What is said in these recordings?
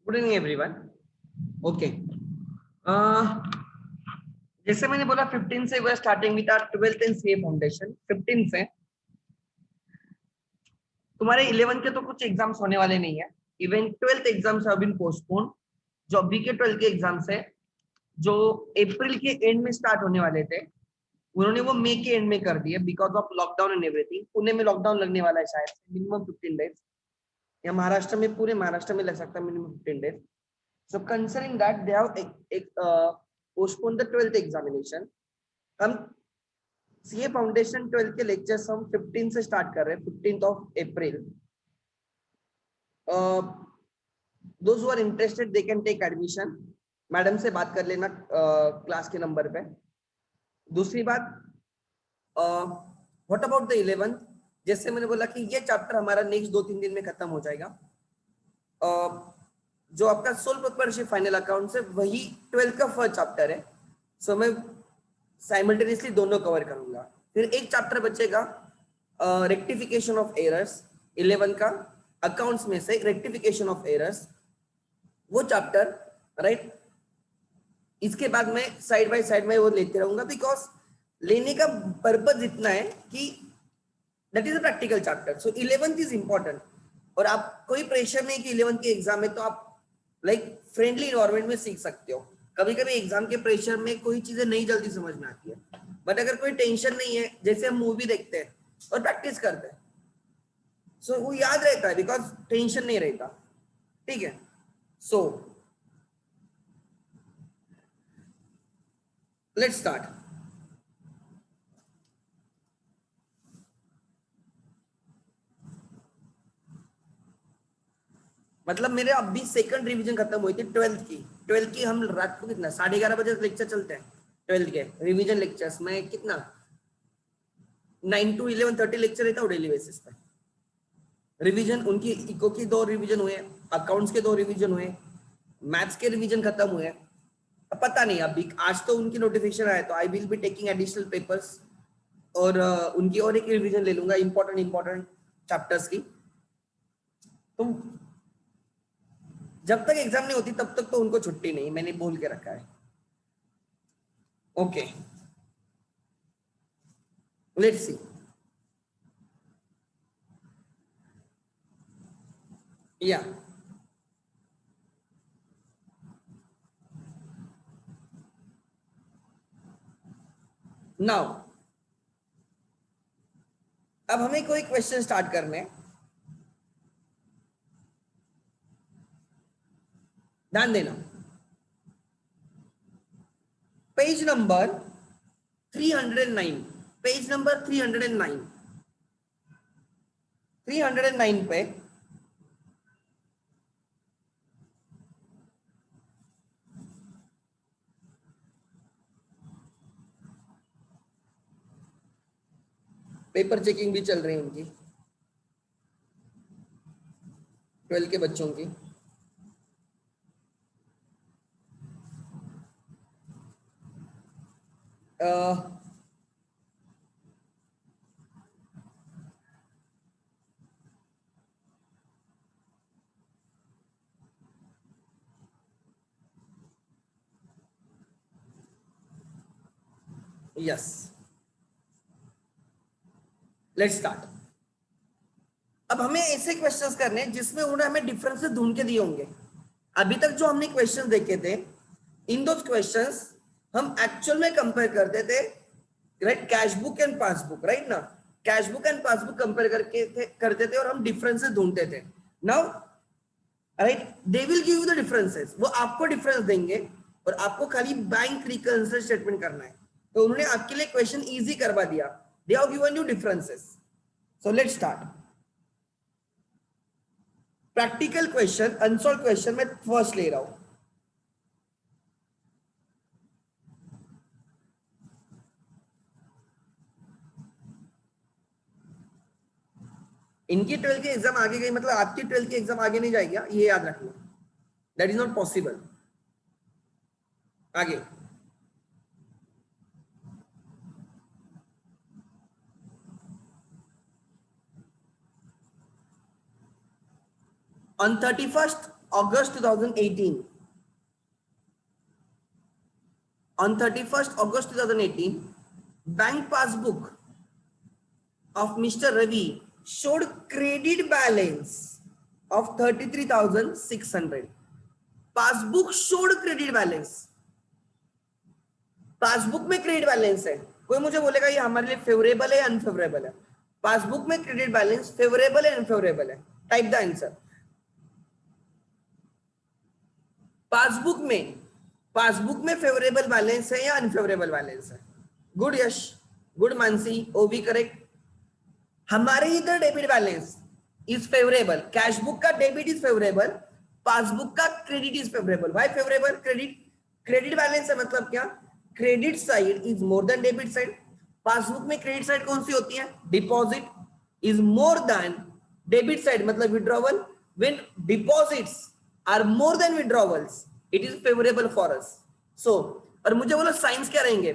Good evening everyone. Okay, जैसे मैंने बोला 15 से we are starting with our 12th and CA foundation. 15 से तुम्हारे 11 के तो कुछ एग्जाम्स होने वाले नहीं है। Even 12th exams have been postpone. जो अभी के 12th के एग्जाम्स है जो अप्रैल के एंड में स्टार्ट होने वाले थे, उन्होंने वो मई के एंड में कर दिए because of lockdown and everything. Pune में लॉकडाउन लगने वाला है शायद मिनिमम 15 डेज, या महाराष्ट्र में, पूरे महाराष्ट्र में लग सकता है minimum 15 days. So considering that they have postponed the 12th examination, हम सीए फाउंडेशन 12th के लेक्चर्स हम 15 से स्टार्ट कर रहे हैं, 15th of April. Those who are interested they can take admission. Madam से बात कर लेना क्लास के नंबर पे। दूसरी बात, व्हाट अबाउट द 11th? जैसे मैंने बोला कि ये चैप्टर हमारा नेक्स्ट 2-3 दिन में खत्म हो जाएगा। जो आपका सोल प्रोप्राइटरशिप फाइनल अकाउंट है वही 12th का फर्स्ट चैप्टर है। सो मैं साइमल्टेनियसली दोनों कवर करूंगा। फिर एक चैप्टर बचेगा रेक्टिफिकेशन ऑफ एरर्स, 11 का अकाउंट्स में से रेक्टिफिकेशन ऑफ एरर्स, वो चैप्टर राइट। इसके बाद मैं साइड बाय साइड में वो लेते रहूंगा बिकॉज लेने का पर्पज इतना है कि that is a practical chapter. So 11th is important. और आप कोई प्रेशर नहीं कि 11th के एग्जाम में तो आप लाइक फ्रेंडली इन्वायरमेंट में सीख सकते हो। कभी कभी एग्जाम के प्रेशर में कोई चीजें नहीं जल्दी समझ में आती है, बट अगर कोई टेंशन नहीं है, जैसे हम मूवी देखते हैं और प्रैक्टिस करते हैं, सो वो याद रहता है बिकॉज टेंशन नहीं रहता। ठीक है, सो लेट्स स्टार्ट। मतलब मेरे अभी सेकंड रिवीजन खत्म हुई थी 12th की हम रात को कितना 11:30 बजे लेक्चर चलते हैं 12th के रिवीजन लेक्चर्स में। कितना 9 to 11:30 लेक्चर रहता है डेली बेसिस पे। रिवीजन उनकी इको की 2 रिवीजन हुए, अकाउंट्स के 2 रिवीजन हुए, मैथ्स के रिवीजन खत्म हुए। अब पता नहीं, अभी आज तो उनकी नोटिफिकेशन आया तो I will be taking additional papers और उनकी और एक रिवीजन ले लूंगा इंपॉर्टेंट चैप्टर्स की। तो जब तक एग्जाम नहीं होती तब तक तो उनको छुट्टी नहीं, मैंने बोल के रखा है। Okay, let's see. या नाउ अब हमें कोई क्वेश्चन स्टार्ट करने हैं। ध्यान देना, पेज नंबर 309, पेज नंबर 309 पे पेपर चेकिंग भी चल रही है उनकी 12 के बच्चों की। Yes, let's start. अब हमें ऐसे क्वेश्चंस करने हैं जिसमें उन्होंने हमें डिफरेंसेस ढूंढ के दिए होंगे। अभी तक जो हमने क्वेश्चंस देखे थे, इन दो क्वेश्चंस हम एक्चुअल में कंपेयर करते थे, right, cash book and passbook, right ना। Cash book and passbook compare करते थे और हम डिफरेंसेस ढूंढते थे। Now right, they will give you the differences. वो आपको डिफरेंस देंगे और आपको खाली बैंक रिकंसिलिएशन स्टेटमेंट करना है। तो उन्होंने आपके लिए क्वेश्चन इजी करवा दिया। They have given you differences. So let's start. Practical question, unsolved question मैं फर्स्ट ले रहा हूं। इनकी 12th की एग्जाम आगे गई मतलब आपकी 12th की एग्जाम आगे नहीं जाएगी, ये याद रखना। That is not possible. आगे on 31st August 2018, on 31st August 2018, bank passbook of Mr. Ravi showed credit balance of 33,600. Passbook showed credit balance, passbook में क्रेडिट बैलेंस है. कोई मुझे बोलेगा ये हमारे लिए फेवरेबल है अनफेवरेबल है? पासबुक में क्रेडिट बैलेंस फेवरेबल है अनफेवरेबल है? Type the answer. पासबुक में फेवरेबल बैलेंस है या अनफेवरेबल बैलेंस है? गुड यश, गुड मानसी, ओबी करेक्ट. हमारे इधर debit balance is favourable, cash book का डेबिट इज फेवरेबल, पासबुक का credit is favourable. Why favourable? Credit balance है मतलब क्या? Credit side is more than debit side. Passbook में क्रेडिट साइड कौन सी होती है? Deposit is more than debit side मतलब withdrawal. When deposits are more than withdrawals it is favourable for us. So और मुझे बोलो साइंस क्या रहेंगे?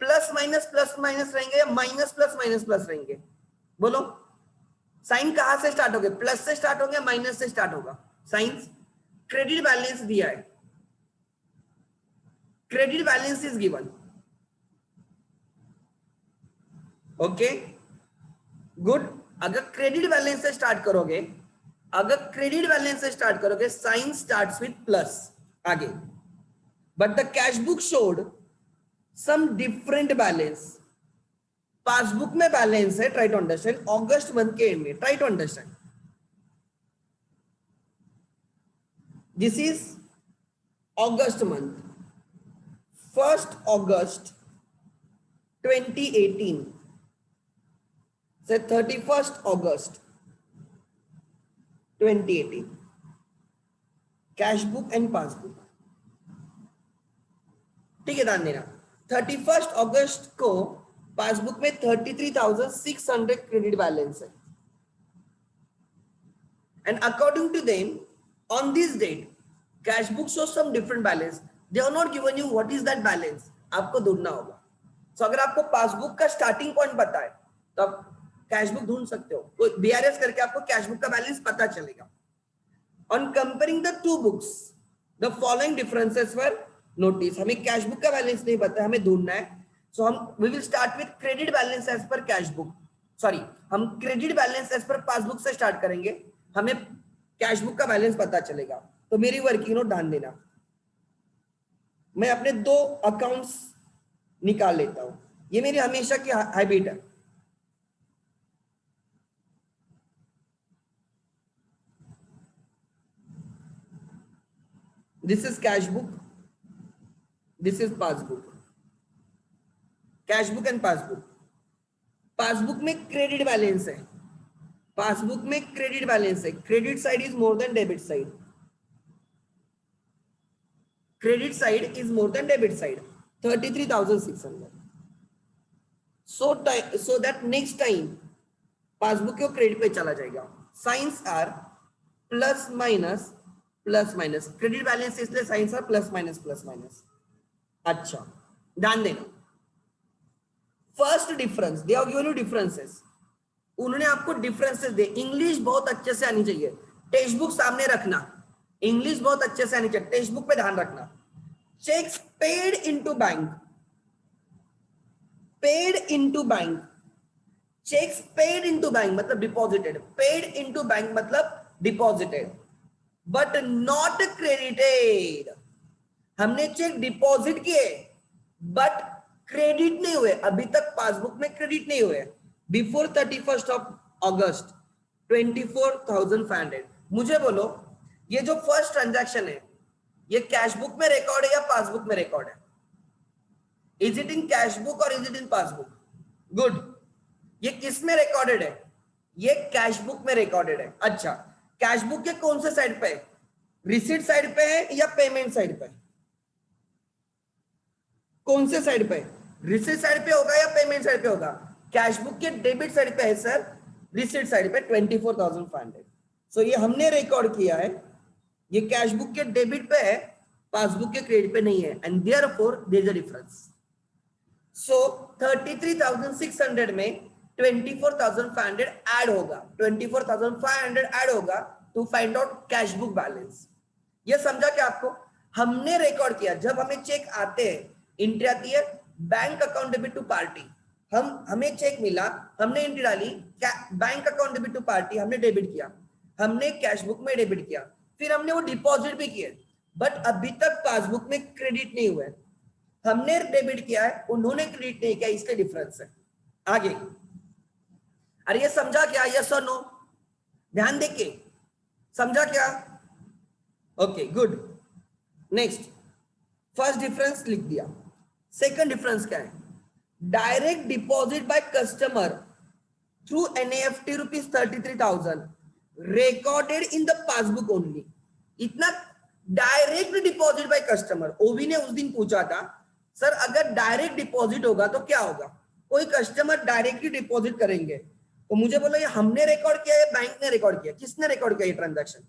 प्लस माइनस रहेंगे या माइनस प्लस रहेंगे? बोलो साइन कहां से स्टार्ट होंगे? प्लस से स्टार्ट होंगे, माइनस से स्टार्ट होगा? साइंस क्रेडिट बैलेंस दिया है, credit balance is given. Okay good. अगर क्रेडिट बैलेंस से स्टार्ट करोगे, साइन स्टार्ट्स विथ प्लस आगे. But the cash book showed some different balance. Passbook में बैलेंस है, try to understand, August month के end में. Try to understand. This is August month, 1st August 2018 से 31st August 2018. Cash book and passbook. ठीक है, ध्यान देना. 31st August को पासबुक में 33,600 क्रेडिट बैलेंस है. And according to them on this date cash book shows some different balance. They have not given you what is that balance. आपको ढूंढना होगा. So अगर आपको पासबुक का स्टार्टिंग पॉइंट पता है तो आप कैश बुक ढूंढ सकते हो. तो बीआरएस करके आपको कैश बुक का बैलेंस पता चलेगा. On comparing the two books, the following differences were noticed. हमें कैश बुक का बैलेंस नहीं पता, हमें ढूंढना है. So we will start with credit balance as per cash book. Sorry, हम credit balance as per passbook से स्टार्ट करेंगे. हमें कैश बुक का बैलेंस पता चलेगा. तो मेरी वर्किंग नोट ध्यान देना. मैं अपने 2 अकाउंट्स निकाल लेता हूं. ये मेरी हमेशा की हैबिट है. This is cash book, this is passbook. Cash book and passbook. Passbook में क्रेडिट बैलेंस है, पासबुक में क्रेडिट बैलेंस है. Credit side is more than debit side. Credit side is more than debit side. 33,600. so that next time passbook को credit पे चला जाएगा. Signs are plus minus. Credit balance इसलिए signs are plus minus. अच्छा ध्यान देना. First difference, they have given you differences. उन्होंने आपको डिफरेंसेस दे. इंग्लिश बहुत अच्छे से आनी चाहिए. टेक्स्ट बुक सामने रखना, इंग्लिश बहुत अच्छे से आनी चाहिए. टेक्स्ट बुक पे ध्यान रखना. Checks paid into bank, paid into bank. Checks paid into bank मतलब डिपॉजिटेड, पेड इनटू बैंक मतलब डिपॉजिटेड, बट नॉट क्रेडिटेड. हमने चेक डिपॉजिट किए बट क्रेडिट नहीं हुए. अभी तक पासबुक में क्रेडिट नहीं हुए. Before 31st of August 24,500. मुझे बोलो ये जो फर्स्ट ट्रांजैक्शन है ये कैश बुक में रिकॉर्ड है या पासबुक में रिकॉर्ड है? Is it in cash book और is it in passbook? Good. ये किस में रिकॉर्डेड है? ये कैश बुक में रिकॉर्डेड है. अच्छा, कैश बुक के कौन से साइड पे है? रिसीट साइड पे है या पेमेंट साइड पे? कौन से साइड पे? रिसीट साइड पे होगा या पेमेंट साइड पे होगा? कैश बुक के डेबिट साइड पे है सर, रिसीट साइड पे 24,500. सो ये हमने रिकॉर्ड किया है, ये कैश बुक के डेबिट पे है, पासबुक के क्रेडिट पे नहीं है. And therefore there is a difference. So 33,600 में 24,500 ऐड होगा. 24,500 ऐड होगा to find out cash book balance. ये समझा क्या आपको? हमने रिकॉर्ड किया, जब हमें चेक आते हैं, एंट्री आती है bank account debit to party, हमें चेक मिला, हमने एंट्री डाली bank account debit to party, हमने डेबिट किया, हमने कैश बुक में डेबिट किया, फिर हमने वो डिपॉजिट भी किए, बट अभी तक पासबुक में क्रेडिट नहीं हुआ है। हमने डेबिट किया है, उन्होंने क्रेडिट नहीं किया, इसके डिफरेंस है। आगे, अरे ये समझा क्या? यस और नो? ध्यान देके समझा क्या? Okay good. Next, first difference लिख दिया। सेकंड डिफरेंस क्या है? Direct deposit by customer through NEFT ₹33,000 recorded in the passbook only. इतना डायरेक्ट डिपॉजिट बाय कस्टमर। ओवी ने उस दिन पूछा था, सर अगर डायरेक्ट डिपॉजिट होगा तो क्या होगा? कोई कस्टमर डायरेक्टली डिपॉजिट करेंगे, तो मुझे बोलो ये हमने रिकॉर्ड किया या बैंक ने रिकॉर्ड किया? किसने रिकॉर्ड किया ये ट्रांजैक्शन?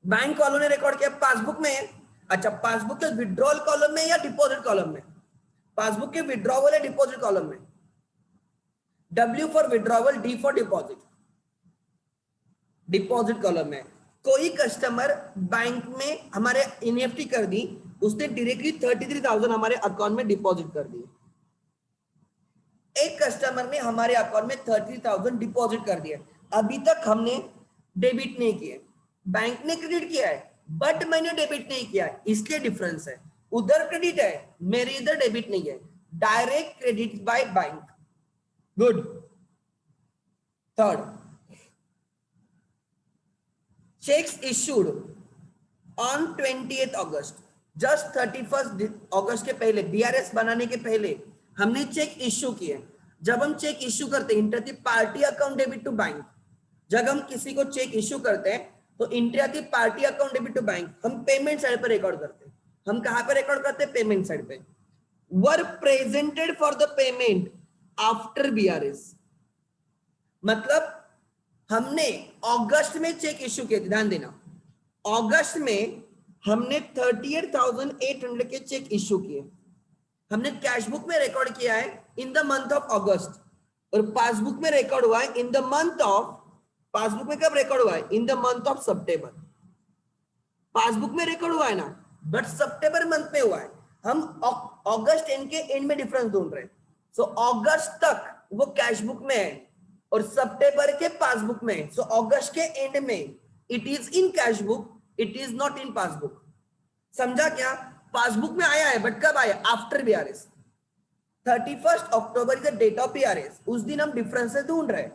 बैंक वालों ने रिकॉर्ड किया, पासबुक में है। अच्छा, पासबुक के विड्रॉल कॉलम में या डिपॉजिट कॉलम में? पासबुक के विड्रॉवल या डिपॉजिट कॉलम में? W for withdrawal, D for deposit, deposit column में। कोई कस्टमर बैंक में हमारे एनईएफटी कर दी, उसने डायरेक्टली 33,000 हमारे अकाउंट में डिपॉजिट कर दी। एक कस्टमर ने हमारे अकाउंट में 30,000 डिपॉजिट कर दिया, अभी तक हमने डेबिट नहीं किया, बैंक ने क्रेडिट किया है बट मैंने डेबिट नहीं किया, इसलिए डिफरेंस है। उधर क्रेडिट है, मेरे इधर डेबिट नहीं है, direct credit by bank. Good. Third, checks issued on 28 August, just 31 अगस्त के पहले, बीआरएस बनाने के पहले हमने चेक इश्यू किए। जब हम चेक इश्यू करते हैं, enter the party account debit to bank. जब हम किसी को चेक इश्यू करते हैं तो enter the party account debit to bank, हम पेमेंट साइड पर रिकॉर्ड करते हैं। हम कहां पर रिकॉर्ड करते हैं? पेमेंट साइड पे। वर presented for the payment after BRS, मतलब हमने अगस्त में चेक इश्यू किए थे, ध्यान देना, अगस्त में हमने 38,800 के चेक इश्यू किए, हमने कैश बुक में रिकॉर्ड किया है इन द मंथ ऑफ अगस्त, और पासबुक में रिकॉर्ड हुआ है in the month of, passbook में कब रिकॉर्ड हुआ है? In the month of September. Passbook में रिकॉर्ड हुआ है ना, बट सितंबर मंथ में हुआ है। हम अगस्त एंड के एंड में डिफरेंस ढूंढ रहे हैं। सो अगस्त तक वो कैश बुक में है और सितंबर के पासबुक में है। सो अगस्त के एंड में it is in cash book, it is not in passbook. समझा क्या? पासबुक में आया है बट कब आया? After BRS. 31 October is the date of BRS, उस दिन हम डिफरेंसेस ढूंढ रहे हैं।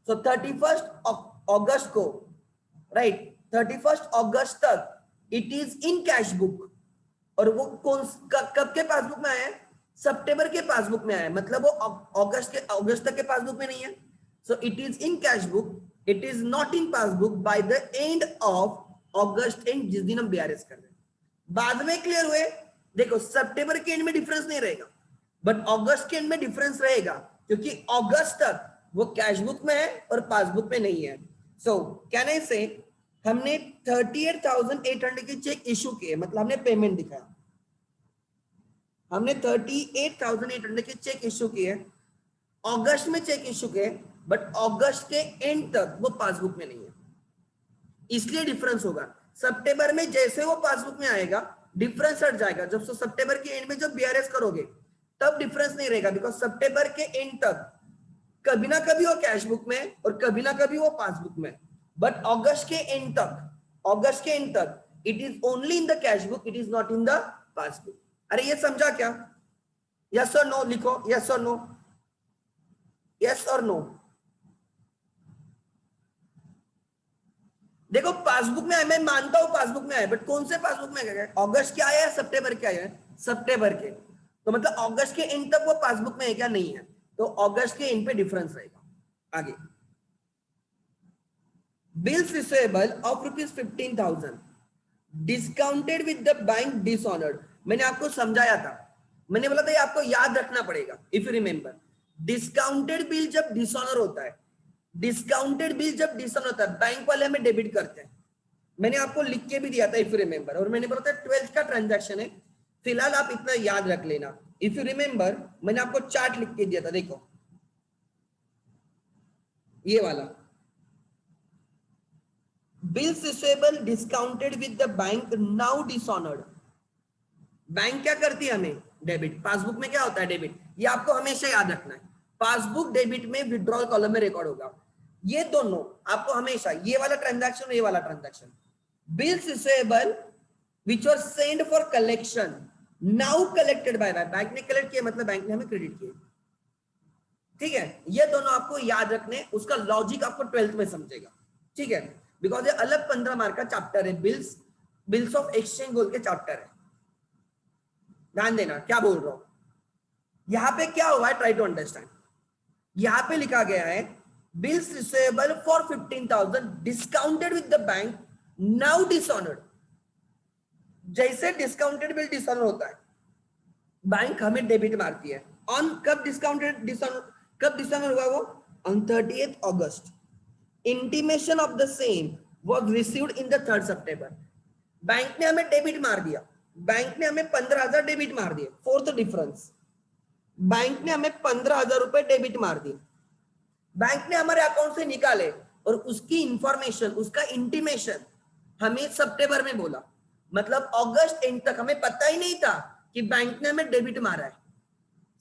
सो 31 अगस्त को, राइट, 31 अगस्त तक it is in cash book, और वो कौन कब के पासबुक में आया है? सितंबर के पासबुक में आया है, मतलब वो अगस्त तक के पासबुक में नहीं है। So it is in cash book, it is not in passbook by the end of August and, जिस दिन हम बीआरएस कर रहे हैं। बाद में क्लियर हुए? देखो, सितंबर के एंड में डिफरेंस नहीं रहेगा बट अगस्त के एंड में डिफरेंस रहेगा, क्योंकि अगस्त तक वो कैश बुक में है और पासबुक में नहीं है। सो कैन आई से, हमने 38,800 के चेक इश्यू किए, मतलब हमने पेमेंट दिखाया, हमने 38,800 के चेक इश्यू किए, अगस्त में चेक इश्यू किए, बट अगस्त के एंड तक वो पासबुक में नहीं है, इसलिए डिफरेंस होगा। सितंबर में जैसे वो पासबुक में आएगा डिफरेंस हट जाएगा। जब सितंबर के एंड में जब बीआरएस करोगे तब डिफरेंस नहीं रहेगा, बिकॉज सितंबर के एंड तक कभी ना कभी वो कैश बुक में और कभी ना कभी वो पासबुक में, बट अगस्त के एंड तक, अगस्त के एंड तक it is only in the cash book, it is not in the passbook. अरे ये समझा क्या? यस और नो लिखो, यस और नो, यस और नो। देखो पासबुक में आया, मैं मानता हूं पासबुक में आया, बट कौन से पासबुक में आया? अगस्त के आया है, सितंबर के आया है? सितंबर के, तो मतलब अगस्त के एंड तक वो पासबुक में है क्या? नहीं है, तो अगस्त के एंड पे डिफरेंस रहेगा। आगे, bills receivable of ₹15,000 discounted with the bank dishonoured. मैंने आपको समझाया था, मैंने बोला था ये आपको याद रखना पड़ेगा। If you remember, discounted bill जब डिसऑनर होता है, डिस्काउंटेड बिल जब डिसऑनर होता है, बैंक वाले हमें डेबिट करते हैं। मैंने आपको लिख के भी दिया था इफ यू रिमेंबर, और मैंने बोला था 12th का ट्रांजैक्शन है, फिलहाल आप इतना याद रख लेना। इफ यू रिमेंबर, मैंने आपको चार्ट लिख के दिया था, देखो ये वाला, bills receivable discounted with the bank now dishonoured. Bank क्या करती है हमें? डेबिट। पासबुक में क्या होता है? डेबिट। ये आपको हमेशा याद रखना है। पासबुक डेबिट में विड्रॉल कॉलम में रिकॉर्ड होगा। ये दोनों आपको हमेशा, ये वाला ट्रांजैक्शन, ये वाला transaction, bills receivable which were send for collection now collected by bank ने कलेक्ट किया, मतलब बैंक ने हमें क्रेडिट किया। ठीक है, ये दोनों आपको याद रखने, उसका लॉजिक आपको 12th में समझेगा। ठीक है, बिकॉज ये अलग 15 मार्क का चैप्टर है, बिल्स ऑफ एक्सचेंज बोल के चैप्टर है। ध्यान देना क्या बोल रहा हूं। यहां पे क्या हुआ है, ट्राई टू अंडरस्टैंड। यहां पे लिखा गया है bills receivable for 15,000 discounted with the bank now dishonoured. जैसे डिस्काउंटेड बिल डिसऑनर होता है, बैंक हमें डेबिट मारती है। ऑन कब डिस्काउंटेड डिसऑनर, कब डिसऑनर हुआ वो? On 30th August. Intimation of the same was received in the 3rd September. Bank ने हमें डेबिट मार दिया, बैंक ने हमें 15,000 डेबिट मार दिए। फोर्थ डिफरेंस, बैंक ने हमें 15,000 रुपए डेबिट मार दिए, बैंक ने हमारे अकाउंट से निकाले, और उसकी इंफॉर्मेशन, उसका इंटीमेशन हमें सितंबर में बोला। मतलब अगस्त एंड तक हमें पता ही नहीं था कि बैंक ने हमें डेबिट मारा है।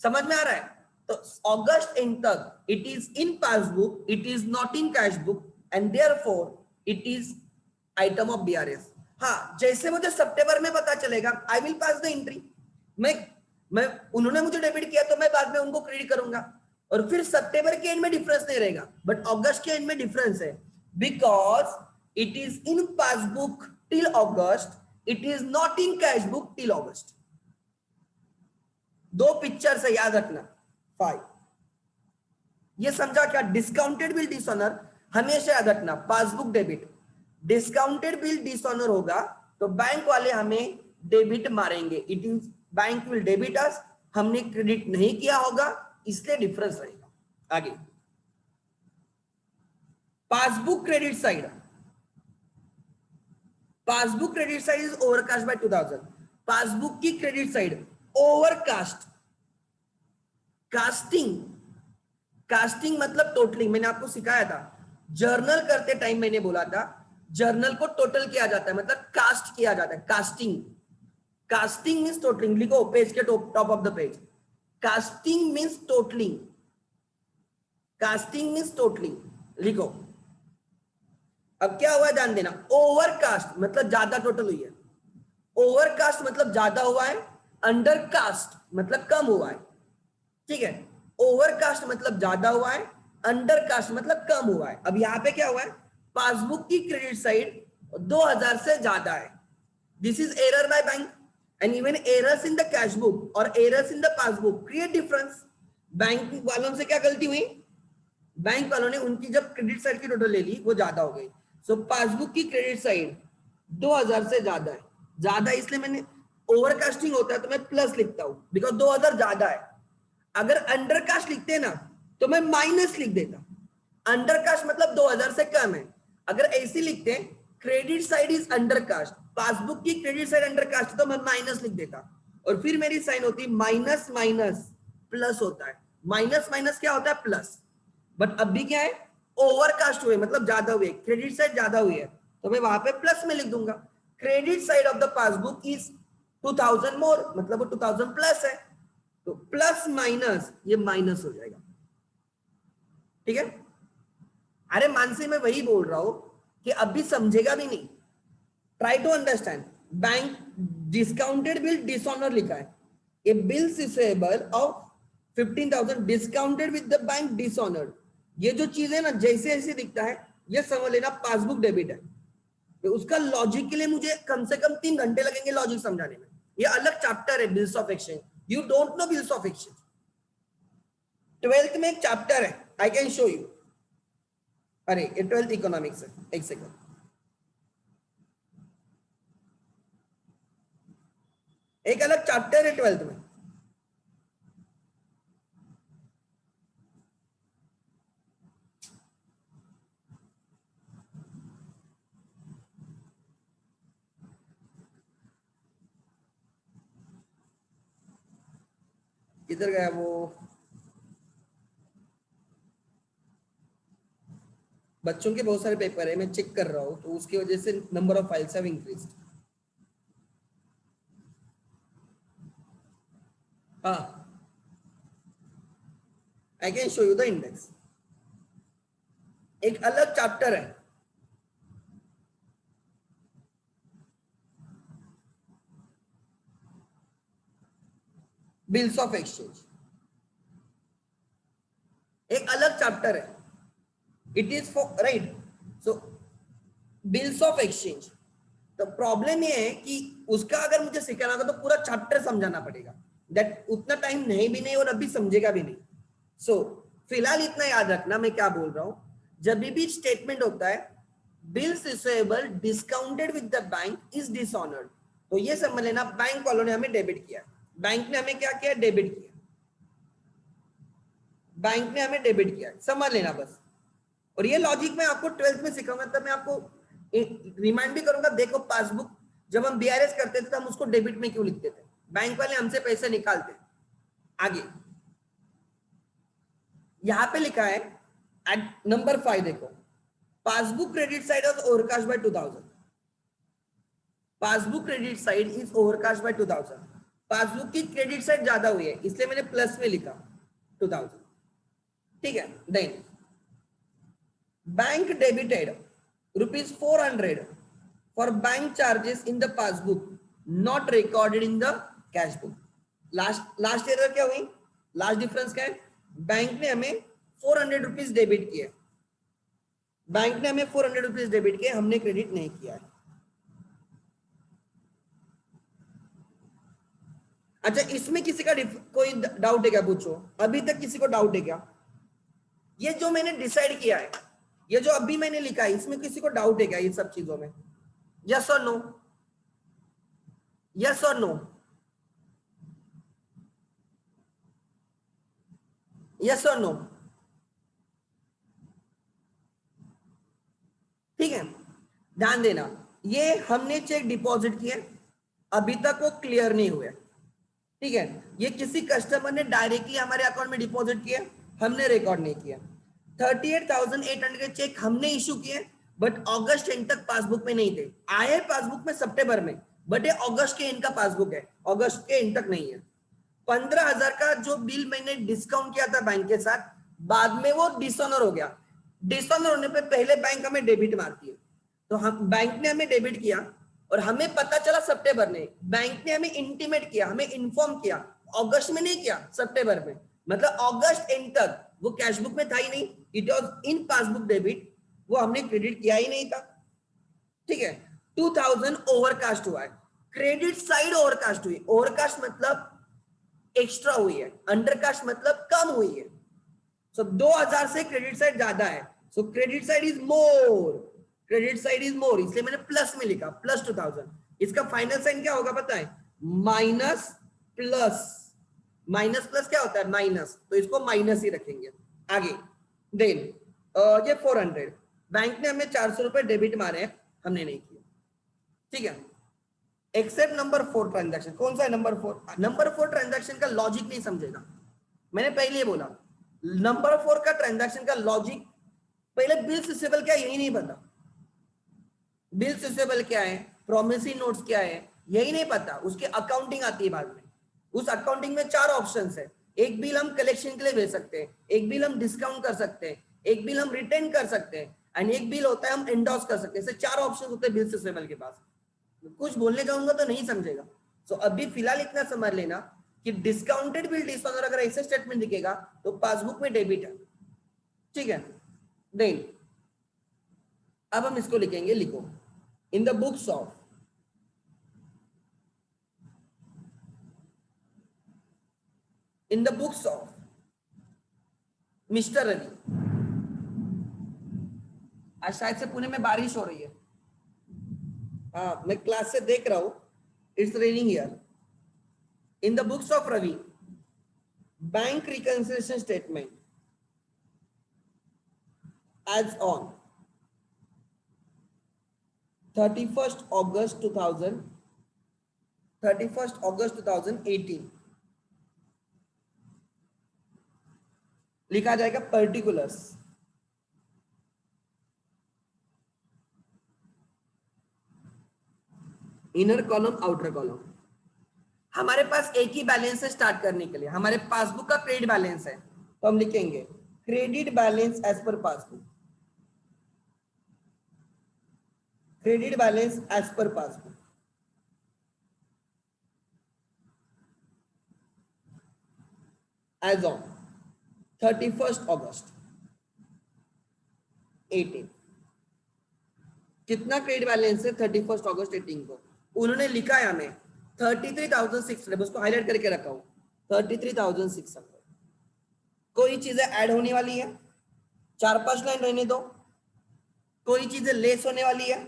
समझ में आ रहा है? तो अगस्त एंड तक it is in passbook, it is not in cash book, and therefore it is item of BRS. हाँ, जैसे मुझे सितंबर में पता चलेगा, I will pass the entry. मैं उन्होंने मुझे डेबिट किया तो मैं बाद में उनको क्रेडिट करूंगा, और फिर सितंबर के एंड में डिफरेंस नहीं रहेगा, बट अगस्त के एंड में डिफरेंस है, because it is in passbook till August, it is not in cash book till August. दो पिक्चर से याद रखना। 5 ये समझा क्या? डिस्काउंटेड बिल डिसऑनर हमेशा याद रखना, passbook debit. Discounted bill dishonour होगा तो बैंक वाले हमें डेबिट मारेंगे, it is bank will debit us, हमने क्रेडिट नहीं किया होगा, इसलिए डिफरेंस रहेगा। आगे, passbook credit side, passbook credit side is overcast by 2000। Passbook की credit side overcast, casting, casting मतलब टोटलिंग। मैंने आपको सिखाया था, जर्नल करते टाइम मैंने बोला था जर्नल को टोटल किया जाता है, मतलब कास्ट किया जाता है, कास्टिंग। Casting means totalling. लिखो पेज के top of the page, casting means totalling, casting means totalling, लिखो। अब क्या हुआ ध्यान देना, ओवरकास्ट मतलब ज्यादा टोटल हुई है, ओवरकास्ट मतलब ज्यादा हुआ है, अंडरकास्ट मतलब कम हुआ है। ठीक है, ओवरकास्ट मतलब ज्यादा हुआ है, अंडरकास्ट मतलब कम हुआ है। अब यहां पे क्या हुआ है, पासबुक की क्रेडिट साइड 2000 से ज्यादा है, this is error by bank, and even errors in the cash book और errors in the passbook create difference. Bank वालों से क्या गलती हुई, बैंक वालों ने उनकी जब क्रेडिट साइड की टोटल ले ली वो ज्यादा हो गई। सो पासबुक की क्रेडिट साइड 2000 से ज्यादा है, ज्यादा इसलिए मैंने, ओवरकास्टिंग होता है तो मैं प्लस लिखता हूं बिकॉज 2000 ज्यादा है। अगर अंडरकास्ट लिखते ना तो मैं माइनस लिख देता, अंडरकास्ट मतलब 2000 से कम है। अगर ऐसे लिखते credit side is undercast, passbook की क्रेडिट साइड अंडरकास्ट, तो मैं माइनस लिख देता, और फिर मेरी साइन होती माइनस माइनस प्लस होता है। माइनस माइनस क्या होता है? प्लस। बट अब भी क्या है, ओवरकास्ट हुए मतलब ज्यादा हुए, क्रेडिट साइड ज्यादा हुई है, तो मैं वहां पे प्लस में लिख दूंगा। Credit side of the passbook is 2000 मोर, मतलब वो 2000 प्लस है, तो प्लस माइनस ये माइनस हो जाएगा। ठीक है, अरे मानसी मैं वही बोल रहा हूं कि अभी समझेगा भी नहीं, try to understand. Bank discounted bill dishonour लिखा है, a bill receivable of 15,000 discounted with the bank dishonoured. ये जो चीज है ना, जैसे ऐसे दिखता है, ये समझ लेना पासबुक डेबिट है। तो उसका लॉजिक के लिए मुझे कम से कम 3 घंटे लगेंगे लॉजिक समझाने में। ये अलग चैप्टर है bills of exchange, you don't know bills of exchange. 12th में एक चैप्टर है, आई कैन शो यू। अरे ये 12th इकोनॉमिक्स है, एक सेकंड। एक अलग चैप्टर है 12th में। किधर गया वो? बच्चों के बहुत सारे पेपर है, मैं चेक कर रहा हूँ, तो उसकी वजह से number of files have increased. हाँ, I can show you the index. एक अलग चैप्टर है, बिल्स ऑफ एक्सचेंज, एक अलग चैप्टर है, it is for right. So bills of exchange, तो प्रॉब्लम ये है कि उसका अगर मुझे सिखाना होगा तो पूरा चैप्टर समझाना पड़ेगा, दैट उतना टाइम नहीं भी नहीं और अभी समझेगा भी नहीं। सो फिलहाल इतना याद रखना मैं क्या बोल रहा हूं, जब भी स्टेटमेंट होता है bills receivable discounted with the bank is dishonoured, तो ये समझ लेना बैंक वालों ने हमें डेबिट किया, बैंक ने हमें क्या किया, डेबिट किया, बैंक ने हमें डेबिट किया, समझ लेना बस। और ये लॉजिक मैं आपको 12th में सिखाऊंगा, तब मैं आपको रिमाइंड भी करूंगा, देखो पासबुक जब हम बीआरएस करते थे तो हम उसको डेबिट में क्यों लिखते थे, बैंक वाले हमसे पैसे निकालते। आगे यहां पे लिखा है एट नंबर 5, देखो passbook credit side was overcast by 2000, passbook credit side is overcast by 2000, passbook की क्रेडिट साइड ज्यादा हुई है इसलिए मैंने प्लस में लिखा 2000, ठीक है। Then bank debited rupees 400 for bank charges in the passbook not recorded in the cash book। Last year क्या हुई, लास्ट डिफरेंस क्या है, बैंक ने हमें 400 रुपीज डेबिट किए, बैंक ने हमें 400 रुपीज डेबिट किए, हमने क्रेडिट नहीं किया है। अच्छा, इसमें किसी का कोई डाउट है क्या, पूछो, अभी तक किसी को डाउट है क्या? ये जो मैंने डिसाइड किया है, ये जो अभी मैंने लिखा है, इसमें किसी को डाउट है क्या ये सब चीजों में? यस और नो, यस और नो, यस और नो, ठीक है। ध्यान देना, ये हमने चेक डिपॉजिट किए, अभी तक वो क्लियर नहीं हुए, ठीक है। ये किसी कस्टमर ने डायरेक्टली हमारे अकाउंट में डिपॉजिट किया, हमने रिकॉर्ड नहीं किया। 38,800 के चेक हमने इशू किए, बट अगस्त एंड तक पासबुक में नहीं थे, आए पासबुक में सितंबर में, बट ये अगस्त के एंड का पासबुक है, अगस्त के एंड तक नहीं है। 15,000 का जो बिल मैंने डिस्काउंट किया था बैंक के साथ, बाद में वो डिसऑनर हो गया, डिसऑनर होने पे पहले बैंक हमें डेबिट मारती है, तो हम बैंक ने हमें डेबिट किया और हमें पता चला सितंबर में, बैंक ने हमें इंटीमेट किया, हमें इन्फॉर्म किया, अगस्त में नहीं किया, सितंबर में, मतलब अगस्त एंड तक वो कैश बुक में था ही नहीं, it was in passbook debit, वो हमने क्रेडिट किया ही नहीं था, ठीक है। 2000 ओवरकास्ट हुआ है, क्रेडिट साइड ओवरकास्ट हुई, ओवरकास्ट मतलब एक्स्ट्रा हुई है, अंडरकास्ट मतलब कम हुई है। सो 2000 से क्रेडिट साइड ज्यादा है, सो credit side is more, credit side is मोर, इसलिए मैंने प्लस में लिखा, प्लस 2000। इसका फाइनल साइन क्या होगा पता है, माइनस प्लस, माइनस प्लस क्या होता है, माइनस, तो इसको माइनस ही रखेंगे। आगे देन ये 400, बैंक ने हमें 400 रुपए डेबिट मारे हैं, हमने नहीं किया, ठीक है। एक्सेप्ट नंबर 4 ट्रांजैक्शन, कौन सा है नंबर 4? नंबर 4 ट्रांजैक्शन का लॉजिक नहीं समझेगा, मैंने पहले ही बोला, नंबर 4 का ट्रांजैक्शन का लॉजिक, पहले बिल्स रिसीवेबल क्या यही नहीं पता, बिल्स रिसीवेबल क्या है, प्रोमिसरी नोट्स क्या है यही नहीं पता, उसकी अकाउंटिंग आती है बाद में। उस अकाउंटिंग में 4 ऑप्शंस है, एक बिल हम कलेक्शन के लिए भेज सकते हैं, एक बिल हम डिस्काउंट कर सकते हैं, एक बिल हम रिटर्न कर सकते हैं, एंड एक बिल होता है हम एंडोर्स कर सकते हैं। ऐसे 4 ऑप्शन होते हैं बिल्स रिसीवेबल के पास, कुछ बोलने जाऊंगा तो नहीं समझेगा। सो अभी फिलहाल इतना समझ लेना कि डिस्काउंटेड बिल डिसऑनर अगर ऐसे स्टेटमेंट दिखेगा तो पासबुक में डेबिट है, ठीक है। देन अब हम इसको लिखेंगे, लिखो in the books of, in the books of mister Ravi, आज शायद से पुणे में बारिश हो रही है, हाँ मैं क्लास से देख रहा हूं, it's raining here. In the books of Ravi, bank reconciliation statement as on 31st August 2000, 31st August 2018 लिखा जाएगा particulars, inner column outer column. हमारे पास एक ही बैलेंस है स्टार्ट करने के लिए, हमारे पासबुक का क्रेडिट बैलेंस है, तो हम लिखेंगे credit balance as per passbook, credit balance as per passbook. As on 31 August 18, कितना क्रेडिट बैलेंस है 31 अगस्त 18 को? उन्होंने लिखा है हमें 33,600, उसको हाईलाइट करके रखा हूं 33,600। कोई चीजें ऐड होने वाली है, 4-5 लाइन रहने दो, कोई चीजें लेस होने वाली है,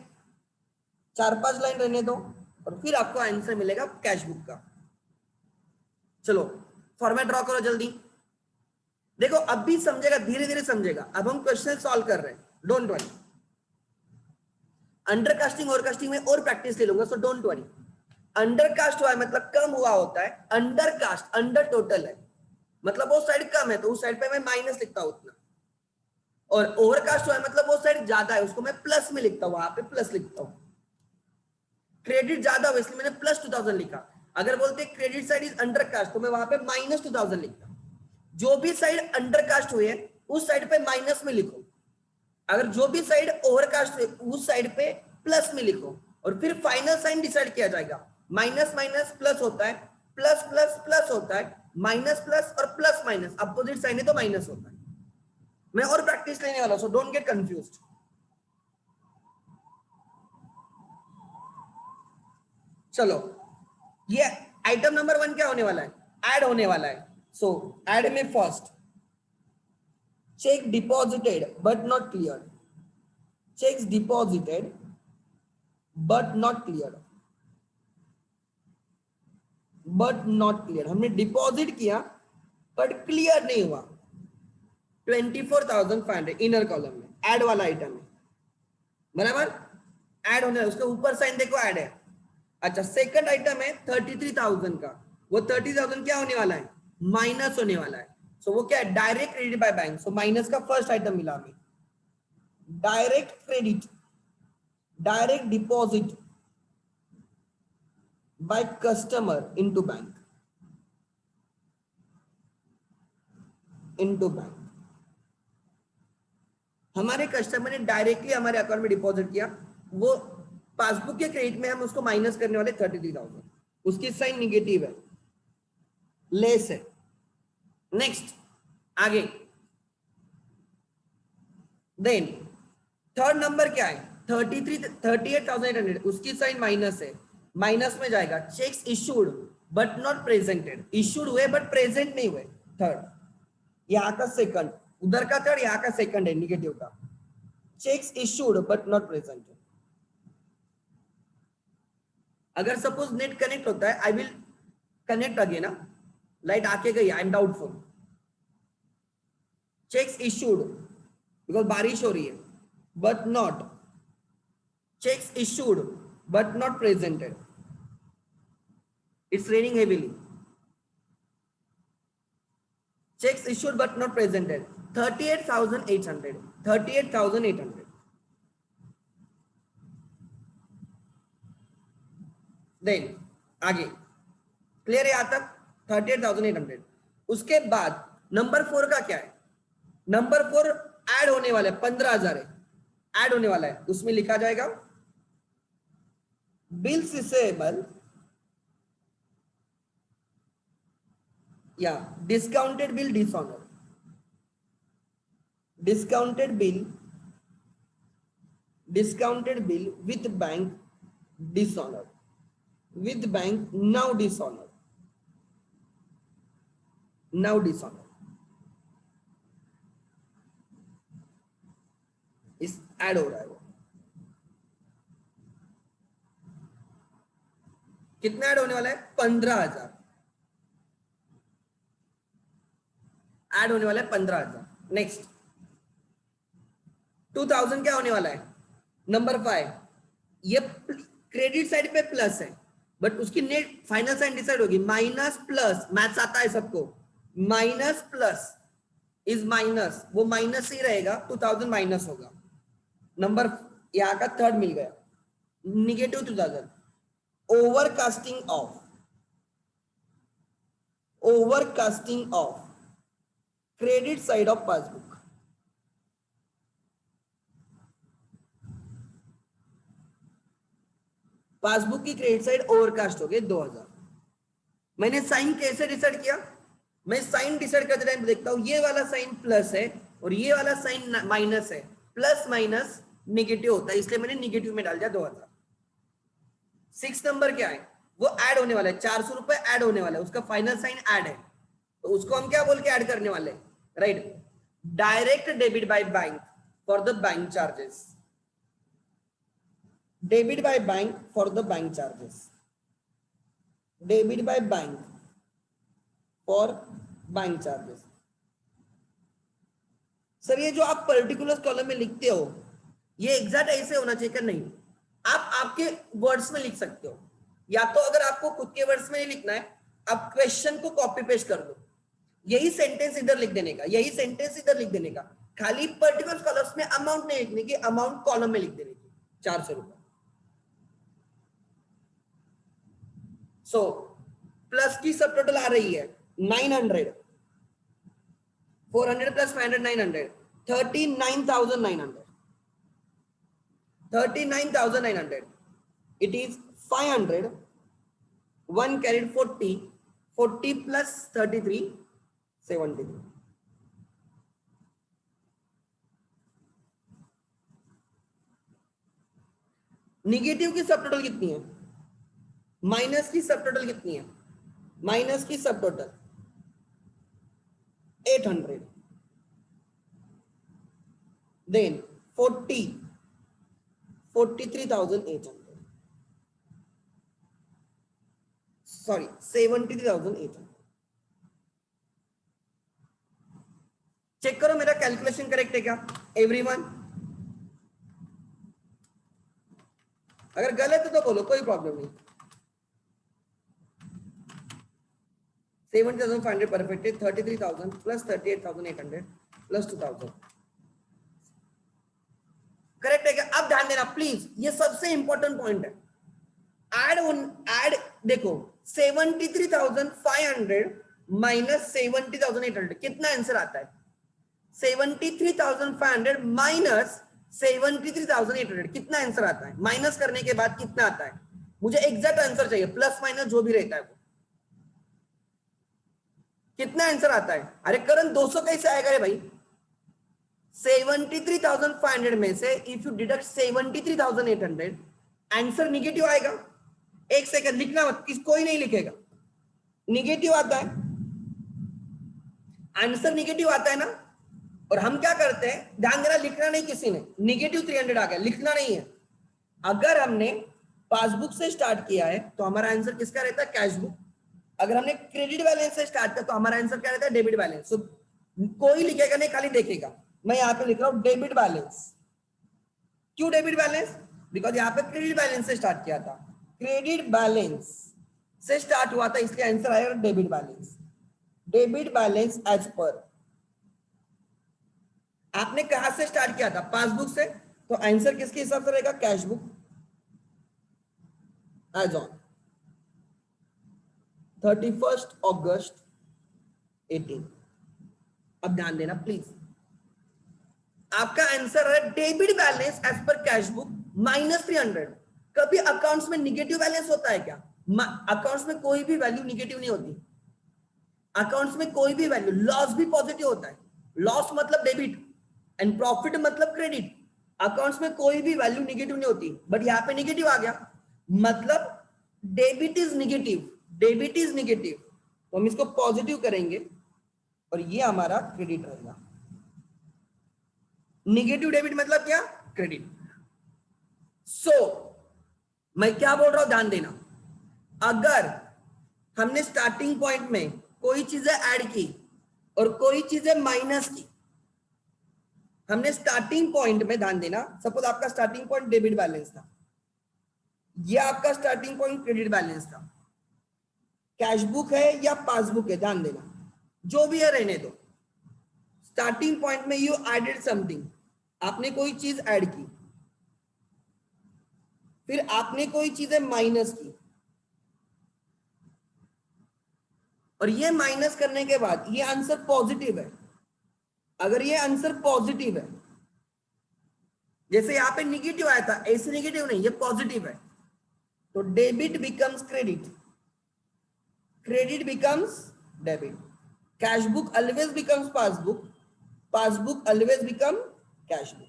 4-5 लाइन रहने दो, और फिर आपको आंसर मिलेगा कैश बुक का। चलो फॉर्मेट ड्रॉ करो जल्दी। देखो अब भी समझेगा, धीरे धीरे समझेगा। अब हम क्वेश्चन सॉल्व कर रहे हैं, डोंट वरी। अंडरकास्टिंग और कास्टिंग में और प्रैक्टिस ले लूंगा, सो डोंट वरी। अंडरकास्ट हुआ है मतलब कम हुआ होता है, अंडरकास्ट अंडर टोटल है मतलब वो साइड कम है तो उस साइड पे मैं माइनस लिखता हूं उतना, और ओवरकास्ट हुआ है मतलब वो साइड ज्यादा है उसको मैं प्लस में लिखता हूं, वहां पे प्लस लिखता हूं। क्रेडिट ज्यादा हुआ इसलिए मैंने प्लस 2000 लिखा। अगर बोलते क्रेडिट साइड इज अंडरकास्ट तो मैं वहां पे माइनस 2000 लिखता। जो भी साइड अंडरकास्ट हुई है उस साइड पे माइनस में लिखो, अगर जो भी साइड ओवरकास्ट हुई उस साइड पे प्लस में लिखो, और फिर फाइनल साइन डिसाइड किया जाएगा। माइनस माइनस प्लस होता है, प्लस प्लस प्लस होता है, माइनस प्लस और प्लस माइनस अपोजिट साइन है तो माइनस होता है। मैं और प्रैक्टिस लेने वाला, सो डोंट गेट कंफ्यूज्ड। चलो ये आइटम नंबर 1 क्या होने वाला है? ऐड होने वाला है। सो ऐड में first check deposited but not clear, checks deposited but not clear, but not clear. हमने डिपॉजिट किया बट क्लियर नहीं हुआ। 24,500 इनर कॉलम में ऐड वाला आइटम है, बराबर। ऐड होने उसके ऊपर साइन देखो ऐड है। अच्छा सेकंड आइटम है 33,000 का, वो 30,000 क्या होने वाला है? माइनस होने वाला है। सो वो क्या है? Direct credit by bank. So minus का फर्स्ट आइटम मिला हमें, direct credit, direct deposit by customer into bank, into bank. हमारे कस्टमर ने डायरेक्टली हमारे अकाउंट में डिपॉजिट किया, वो पासबुक के क्रेडिट में हम उसको माइनस करने वाले 33,000, उसकी साइन निगेटिव है, लेस है। नेक्स्ट आगे, देन थर्ड नंबर क्या है? 38,800, उसकी साइन माइनस है, माइनस में जाएगा। Cheques issued but not presented, issued हुए बट प्रेजेंट नहीं हुए। थर्ड, यहाँ का सेकंड, उधर का थर्ड, यहाँ का सेकंड है निगेटिव का। Cheques issued but not presented. अगर सपोज नेट कनेक्ट होता है, आई विल कनेक्ट अगेन ना, लाइट आके गई, I am doubtful. Cheques issued because बारिश हो रही है, but not, cheques issued but not presented, it's raining heavily. Cheques issued but not presented 38,800, 38,800। Then आगे क्लियर है यहां तक? 38,800। उसके बाद नंबर 4 का क्या है? नंबर 4 ऐड होने वाला है, 15,000 है, ऐड होने वाला है। उसमें लिखा जाएगा बिल्स रिसीवेबल या discounted bill dishonour, discounted bill, discounted bill with bank dishonour, with bank now dishonor, now dishonor। इस ऐड हो रहा है वो। कितना ऐड होने वाला है? 15,000 ऐड होने वाला है, 15,000। नेक्स्ट 2,000 क्या होने वाला है? नंबर 5, ये क्रेडिट साइड पे प्लस है बट उसकी नेट फाइनल साइन डिसाइड होगी, माइनस प्लस, मैथ्स आता है सबको, माइनस प्लस इज माइनस, वो माइनस ही रहेगा, 2,000 माइनस होगा। नंबर यहाँ का थर्ड मिल गया, negative 2,000। Overcasting of credit side of passbook. Passbook की क्रेडिट साइड ओवरकास्ट हो गई 2000। मैंने साइन कैसे डिसाइड किया? मैं साइन डिसाइड करते टाइम देखता हूं ये वाला साइन प्लस है और ये वाला साइन माइनस है, प्लस माइनस नेगेटिव होता है, इसलिए मैंने नेगेटिव में डाल दिया 2000। 6 नंबर क्या है? वो ऐड होने वाला है, 400 रुपए ऐड होने वाला है, उसका फाइनल साइन ऐड है, तो उसको हम क्या बोल के ऐड करने वाले हैं? Right, direct debit bye bank for the bank charges, debit bye bank for the bank charges, debit bye bank for bank charges. Sir ये जो आप पर्टिकुलर कॉलम में लिखते हो ये एग्जैक्ट ऐसे होना चाहिए क्या? नहीं, आप आपके वर्ड्स में लिख सकते हो, या तो अगर आपको खुद के वर्ड्स में नहीं लिखना है आप क्वेश्चन को कॉपी पेस्ट कर दो, यही सेंटेंस इधर लिख देने का, यही सेंटेंस इधर लिख देने का, खाली पर्टिकुलर कॉलम्स में अमाउंट नहीं लिखने की, अमाउंट कॉलम में लिख देने की, 400 रुपए। सो प्लस की सब टोटल आ रही है 900, 400 plus 500 900, 39,900, 39,900। It is 500, 1 carried 40, 40 plus 33, 73। Negative की सब टोटल कितनी है? माइनस की सब टोटल कितनी है? माइनस की सब टोटल 800, देन 40, 43,800, सॉरी 73,800। चेक करो मेरा कैलकुलेशन करेक्ट है क्या एवरीवन? अगर गलत है तो बोलो, कोई प्रॉब्लम नहीं। 70,500 परफेक्ट है, 33,000 प्लस 38,800 प्लस 2,000 करेक्ट है क्या? अब ध्यान देना प्लीज, ये सबसे इंपॉर्टेंट पॉइंट है। ऐड देखो 73,500 माइनस 70,800 कितना आंसर आता है? 73,500 माइनस 73,800 कितना आंसर आता है? माइनस करने के बाद कितना आता है? मुझे एग्जैक्ट आंसर चाहिए, प्लस माइनस जो भी रहता है वो कितना आंसर आता है? अरे करण 200 कैसे आएगा रे भाई? 73,500 में से if you deduct 73,800 answer negative आएगा। एक सेकंड लिखना मत, कोई नहीं लिखेगा, निगेटिव आता है, आंसर निगेटिव आता है ना। और हम क्या करते हैं, ध्यान देना, लिखना नहीं किसी ने, निगेटिव 300 आ गया, लिखना नहीं है। अगर हमने पासबुक से स्टार्ट किया है तो हमारा आंसर किसका रहता है? Cash book. अगर हमने क्रेडिट बैलेंस से स्टार्ट किया तो हमारा आंसर क्या रहता है? Debit balance. so, कोई लिखेगा नहीं, खाली देखेगा। मैं यहाँ पे लिख रहा हूं डेबिट बैलेंस। क्यों डेबिट बैलेंस? बिकॉज यहाँ पे क्रेडिट बैलेंस से स्टार्ट किया था, क्रेडिट बैलेंस से स्टार्ट हुआ था, इसलिए आंसर आएगा debit balance. Debit balance as per आपने कहां से स्टार्ट किया था? पासबुक से, तो आंसर किसके हिसाब से रहेगा? Cash book as on 31 August 18। अब ध्यान देना प्लीज, आपका आंसर है debit balance as per cash book minus 300। कभी अकाउंट्स में निगेटिव बैलेंस होता है क्या? अकाउंट्स में कोई भी वैल्यू निगेटिव नहीं होती। अकाउंट्स में कोई भी वैल्यू, लॉस भी पॉजिटिव होता है, लॉस मतलब डेबिट एंड प्रॉफिट मतलब क्रेडिट। अकाउंट्स में कोई भी वैल्यू निगेटिव नहीं होती, बट यहाँ पे निगेटिव आ गया, मतलब debit is negative, debit is negative, तो हम इसको पॉजिटिव करेंगे और ये हमारा क्रेडिट रहेगा। निगेटिव डेबिट मतलब क्या? क्रेडिट। सो मैं क्या बोल रहा हूं, ध्यान देना, अगर हमने स्टार्टिंग पॉइंट में कोई चीजें ऐड की और कोई चीजें माइनस की, हमने स्टार्टिंग पॉइंट में, ध्यान देना, सपोज आपका स्टार्टिंग पॉइंट डेबिट बैलेंस था, ये आपका स्टार्टिंग पॉइंट क्रेडिट बैलेंस था, कैश बुक है या पासबुक है, ध्यान देना, जो भी है रहने दो। स्टार्टिंग पॉइंट में यू एडेड समथिंग, आपने कोई चीज ऐड की, फिर आपने कोई चीजें माइनस की, और ये माइनस करने के बाद ये आंसर पॉजिटिव है, अगर ये आंसर पॉजिटिव है, जैसे यहाँ पे निगेटिव आया था, ऐसे निगेटिव नहीं, ये पॉजिटिव है, तो debit becomes credit, credit becomes debit, cash book always becomes passbook, passbook always become cash book.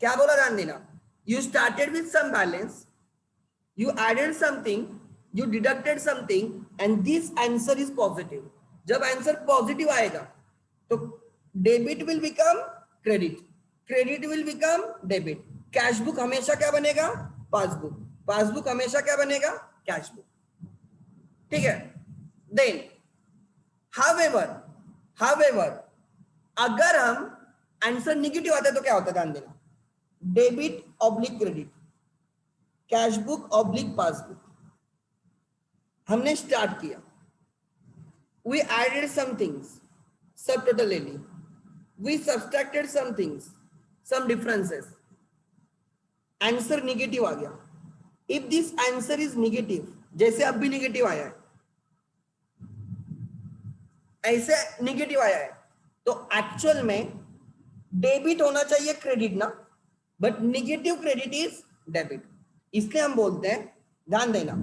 क्या बोला ध्यान देना, you started with some balance, you added something, you deducted something and this answer is positive। जब answer positive आएगा तो debit will become credit, credit will become debit, cash book हमेशा क्या बनेगा, पासबुक, पासबुक हमेशा क्या बनेगा, कैश बुक। ठीक है, देन हाउएवर अगर हम आंसर निगेटिव आता है तो क्या होता है, ध्यान देना, debit oblique credit, cash book oblique passbook. हमने स्टार्ट किया, वी एडेड सम थिंग्स, सब टोटल ले ली, we subtracted some things, some differences, answer negative आ गया। If this answer is negative, जैसे अब भी निगेटिव आया है, ऐसे निगेटिव आया है, तो एक्चुअल में डेबिट होना चाहिए क्रेडिट ना, but negative credit is debit. इसलिए हम बोलते हैं, ध्यान देना,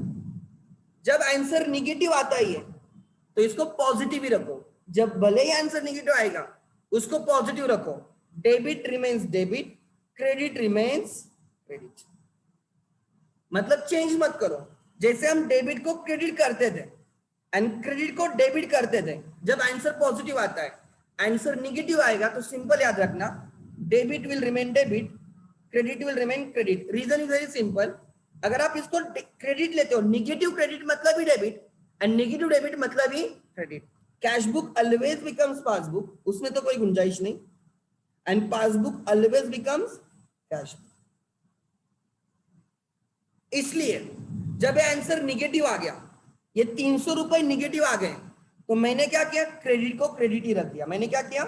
जब आंसर निगेटिव आता ही है तो इसको पॉजिटिव ही रखो, जब भले ही आंसर निगेटिव आएगा उसको पॉजिटिव रखो, debit remains debit, credit remains credit, मतलब चेंज मत करो। जैसे हम डेबिट को क्रेडिट करते थे एंड क्रेडिट को डेबिट करते थे, जब आंसर पॉजिटिव आता है, आंसर निगेटिव आएगा तो सिंपल याद रखना, debit will remain debit, credit will remain credit. Reason is very simple, अगर आप इसको क्रेडिट लेते हो, निगेटिव क्रेडिट मतलब ही डेबिट एंड नेगेटिव डेबिट मतलब ही credit. Cash book always becomes passbook, उसमें तो कोई गुंजाइश नहीं, and passbook always becomes cash book. इसलिए जब ये आंसर निगेटिव आ गया, ये 300 रुपए निगेटिव आ गए, तो मैंने क्या किया, क्रेडिट को क्रेडिट ही रख दिया। मैंने क्या किया,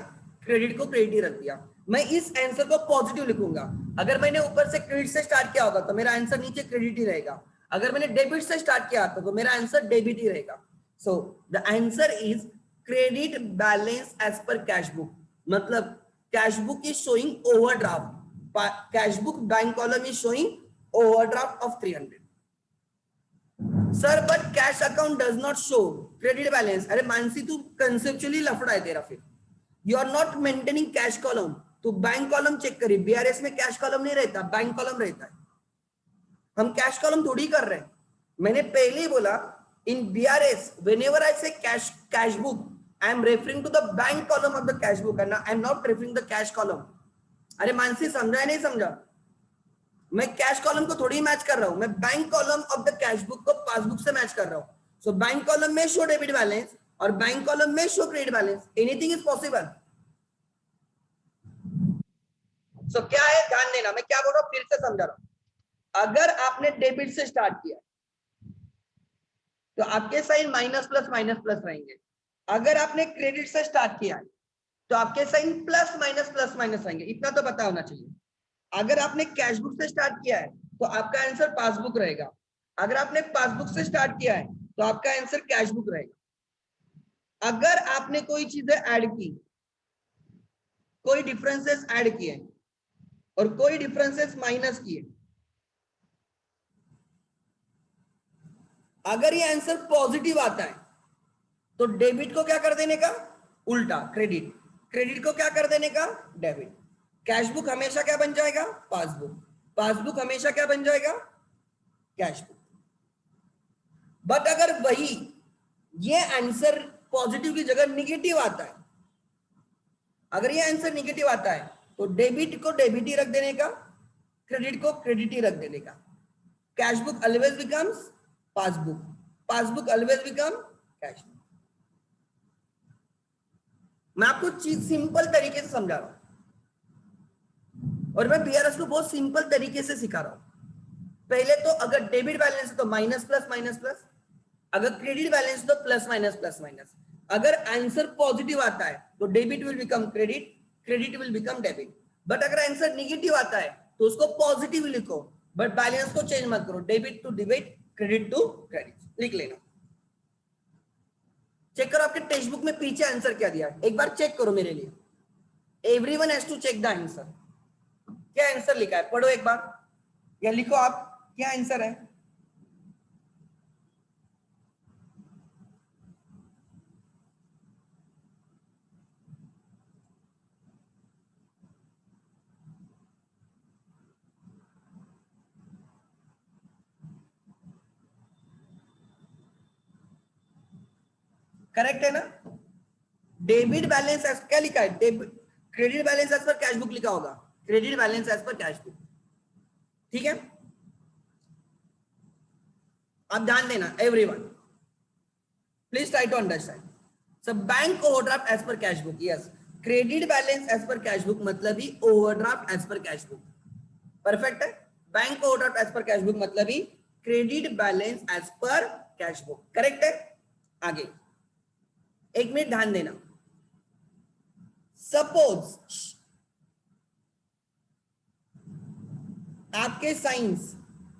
क्रेडिट को क्रेडिट ही रख दिया। मैं इस आंसर को पॉजिटिव लिखूंगा, अगर मैंने ऊपर से क्रेडिट से स्टार्ट किया होगा तो मेरा आंसर नीचे क्रेडिट ही रहेगा, अगर मैंने डेबिट से स्टार्ट किया तो मेरा आंसर डेबिट ही रहेगा। So the answer is credit balance as per cash book, मतलब cash book is showing overdraft, cash book bank column is showing overdraft of 300। Sir but cash account does not show credit balance. अरे मानसी तू conceptually लफड़ा है तेरा, फिर you are not maintaining cash column, तो bank column check करिए, BRS में cash column नहीं रहता, बैंक कॉलम रहता है। हम कैश कॉलम थोड़ी कर रहे हैं, मैंने पहले ही बोला, इन BRS whenever I say cash book I am referring to the bank column of the cash book and I am not referring the cash column. अरे मानसी समझा है नहीं समझा, मैं कैश कॉलम को थोड़ी मैच कर रहा हूं, मैं bank column of the cash book को पासबुक से मैच कर रहा हूं। सो बैंक कॉलम में शो डेबिट बैलेंस और बैंक कॉलम में show credit balance, anything is possible. So क्या है, ध्यान देना, मैं क्या बोल रहा हूं फिर से समझा रहा हूं। अगर आपने डेबिट से स्टार्ट किया तो आपके साइन माइनस प्लस रहेंगे, अगर आपने क्रेडिट से स्टार्ट किया है तो आपके साइन प्लस माइनस रहेंगे, इतना तो पता होना चाहिए। अगर आपने कैश बुक से स्टार्ट किया है तो आपका आंसर पासबुक रहेगा, अगर आपने पासबुक से स्टार्ट किया है तो आपका आंसर कैश बुक रहेगा। अगर आपने कोई चीजें ऐड की, कोई डिफरेंसेस ऐड किए और कोई डिफरेंसेस माइनस किए, अगर ये आंसर पॉजिटिव आता है तो डेबिट को क्या कर देने का, उल्टा क्रेडिट, क्रेडिट को क्या कर देने का, डेबिट। कैश बुक हमेशा क्या बन जाएगा, पासबुक, पासबुक हमेशा क्या बन जाएगा, कैश बुक। बट अगर वही ये आंसर पॉजिटिव की जगह निगेटिव आता है, अगर ये आंसर निगेटिव आता है तो डेबिट को डेबिट ही रख देने का, क्रेडिट को क्रेडिट ही रख देने का। Cash book always becomes passbook, passbook always become cash book. मैं आपको चीज सिंपल तरीके से समझा रहा हूं और मैं बीआरएस को बहुत सिंपल तरीके से सिखा रहा हूं। पहले तो अगर डेबिट बैलेंस है तो माइनस प्लस, अगर क्रेडिट बैलेंस तो प्लस माइनस। अगर आंसर पॉजिटिव आता है तो debit will become credit, credit will become debit. But अगर आंसर निगेटिव आता है तो उसको पॉजिटिव लिखो, बट बैलेंस को चेंज मत करो, debit to debit, credit to credit लिख लेना। चेक करो आपके टेक्स्ट बुक में पीछे आंसर क्या दिया है, एक बार चेक करो मेरे लिए। Everyone has to check the answer. क्या आंसर लिखा है पढ़ो एक बार, या लिखो आप क्या आंसर है। करेक्ट है ना? डेबिट बैलेंस एज क्या लिखा है, credit balance as per cash book लिखा होगा, credit balance as per cash book. ठीक है, अब ध्यान देना everyone, please try to understand. So bank overdraft as per cash book, yes, credit balance as per cash book मतलब ही overdraft as per cash book. Perfect है, bank overdraft as per cash book मतलब ही credit balance as per cash book. Correct है? आगे एक minute ध्यान देना। सपोज आपके signs,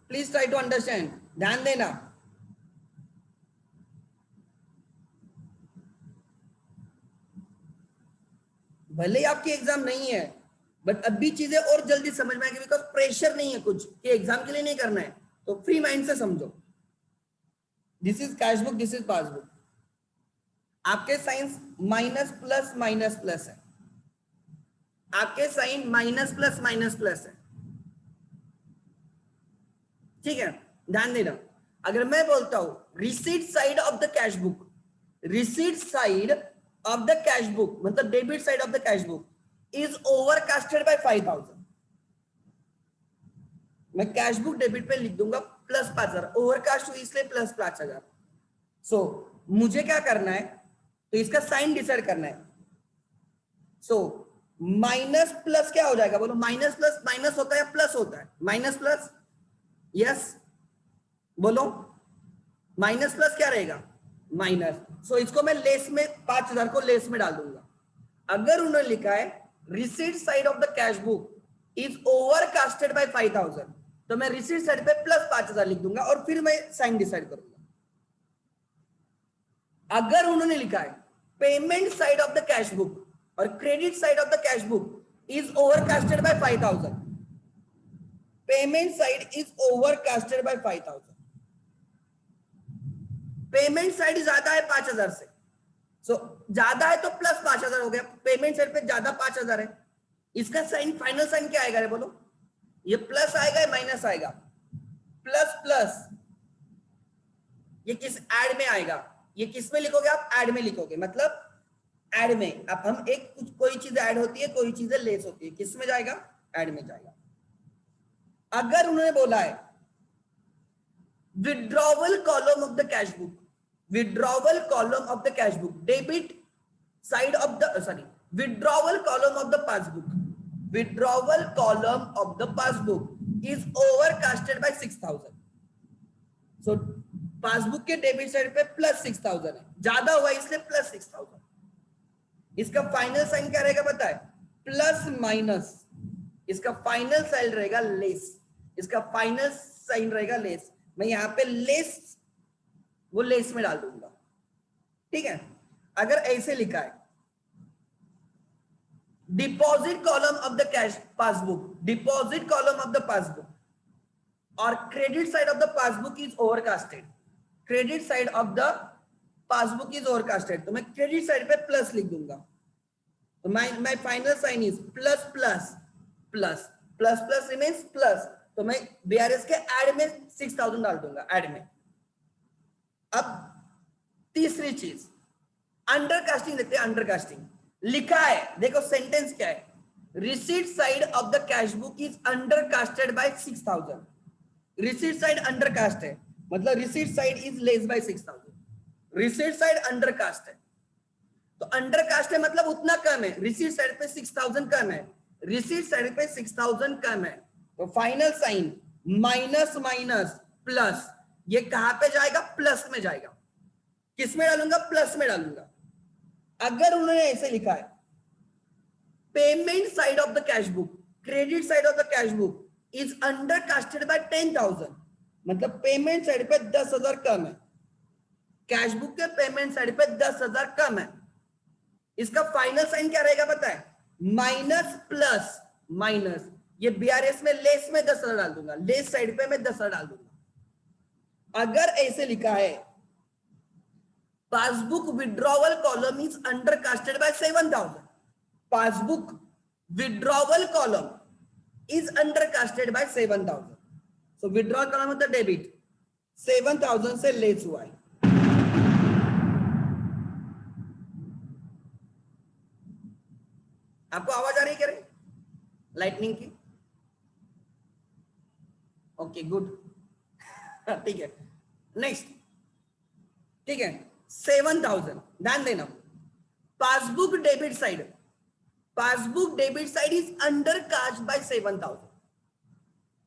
please try to understand, ध्यान देना। भले ही आपकी एग्जाम नहीं है, बट अभी चीजें और जल्दी समझ में आएगी, बिकॉज प्रेशर नहीं है कुछ कि एग्जाम के लिए नहीं करना है, तो फ्री माइंड से समझो। This is cash book, this is passbook. आपके signs minus plus minus plus है, आपके साइन माइनस प्लस है। ठीक है, ध्यान देना। अगर मैं बोलता हूं receipt side of the cash book, receipt side of the cash book मतलब debit side of the cash book is overcasted by 5000, मैं कैश बुक डेबिट पे लिख दूंगा प्लस 5000, ओवरकास्ट हुई इसलिए प्लस 5000। सो मुझे क्या करना है, तो इसका साइन डिसाइड करना है। सो माइनस प्लस क्या हो जाएगा, बोलो माइनस प्लस माइनस होता है या प्लस होता है, माइनस प्लस, यस बोलो, माइनस प्लस क्या रहेगा, माइनस। सो इसको मैं लेस में 5000 को लेस में डाल दूंगा। अगर उन्होंने लिखा है receipt side of the cash book is overcasted by 5000, तो मैं रिसीट साइड पे प्लस 5000 लिख दूंगा और फिर मैं साइन डिसाइड करूंगा। अगर उन्होंने लिखा है payment side of the cash book और credit side of the cash book is overcasted by 5000, payment side is overcasted by 5000, payment side ज्यादा है 5000 से, सो ज्यादा है तो प्लस 5000 हो गया, पेमेंट साइड पे ज्यादा 5000 है। इसका साइन फाइनल साइन क्या आएगा रे बोलो, ये प्लस आएगा या माइनस आएगा, प्लस प्लस, ये किस ऐड में आएगा, ये किस में लिखोगे आप, ऐड में लिखोगे, मतलब ऐड में। अब हम एक कुछ कोई चीज ऐड होती है, कोई चीजें लेस होती है, किस में जाएगा, ऐड में जाएगा। अगर उन्होंने बोला है withdrawal column of the cash book, withdrawal column of the cash book, debit side of the withdrawal column of the passbook, withdrawal column of the passbook is overcasted by 6000, so passbook के debit side पे plus 6000 है, ज्यादा हुआ इसलिए plus 6000। इसका final sign क्या रहेगा पता है, प्लस माइनस, इसका फाइनल साइन रहेगा लेस, इसका फाइनल साइन रहेगा लेस, मैं यहाँ पे लेस वो लेस में डाल दूंगा। ठीक है, अगर ऐसे लिखा है deposit column of the cash passbook, deposit column of the passbook और credit side of the passbook is overcasted, credit side of the passbook is overcasted, तो मैं क्रेडिट साइड पे प्लस लिख दूंगा, तो my final sign is plus plus plus, plus plus remains plus, तो मैं BRS के ऐड में 6000 डाल दूंगा, ऐड में। अब तीसरी चीज अंडरकास्टिंग देखते हैं। अंडरकास्टिंग लिखा है, देखो सेंटेंस क्या है, receipt side of the cash book is undercasted by 6000, receipt side undercast है मतलब receipt side is less by 6000, receipt side undercast है, तो अंडरकास्ट है मतलब उतना कम है, रिसीट साइड पे 6000 कम है, रिसीट साइड पे 6000 कम है, तो final sign minus minus plus, ये कहां पे जाएगा, प्लस में जाएगा। किस में डालूंगा, प्लस में डालूंगा। अगर उन्होंने ऐसे लिखा है payment side of the cash book, credit side of the cash book is undercasted by 10000, मतलब पेमेंट साइड पे 10000 कम है, कैश बुक के पेमेंट साइड पे 10,000 कम है, इसका फाइनल साइन क्या रहेगा पता है? माइनस प्लस माइनस, ये बीआरएस में लेस में 10,000 डाल दूंगा, लेस साइड पे मैं 10,000 डाल दूंगा। अगर ऐसे लिखा है passbook withdrawal column is under casted by 7,000, passbook withdrawal column is under casted by 7,000, so withdrawal column मतलब डेबिट 7,000 से लेस हुआ है। आपको आवाज आ रही है क्या रे लाइटनिंग की? ओके गुड, ठीक है। नेक्स्ट, ठीक है, 7,000, ध्यान देना, passbook debit side, passbook debit side is under cast by 7,000,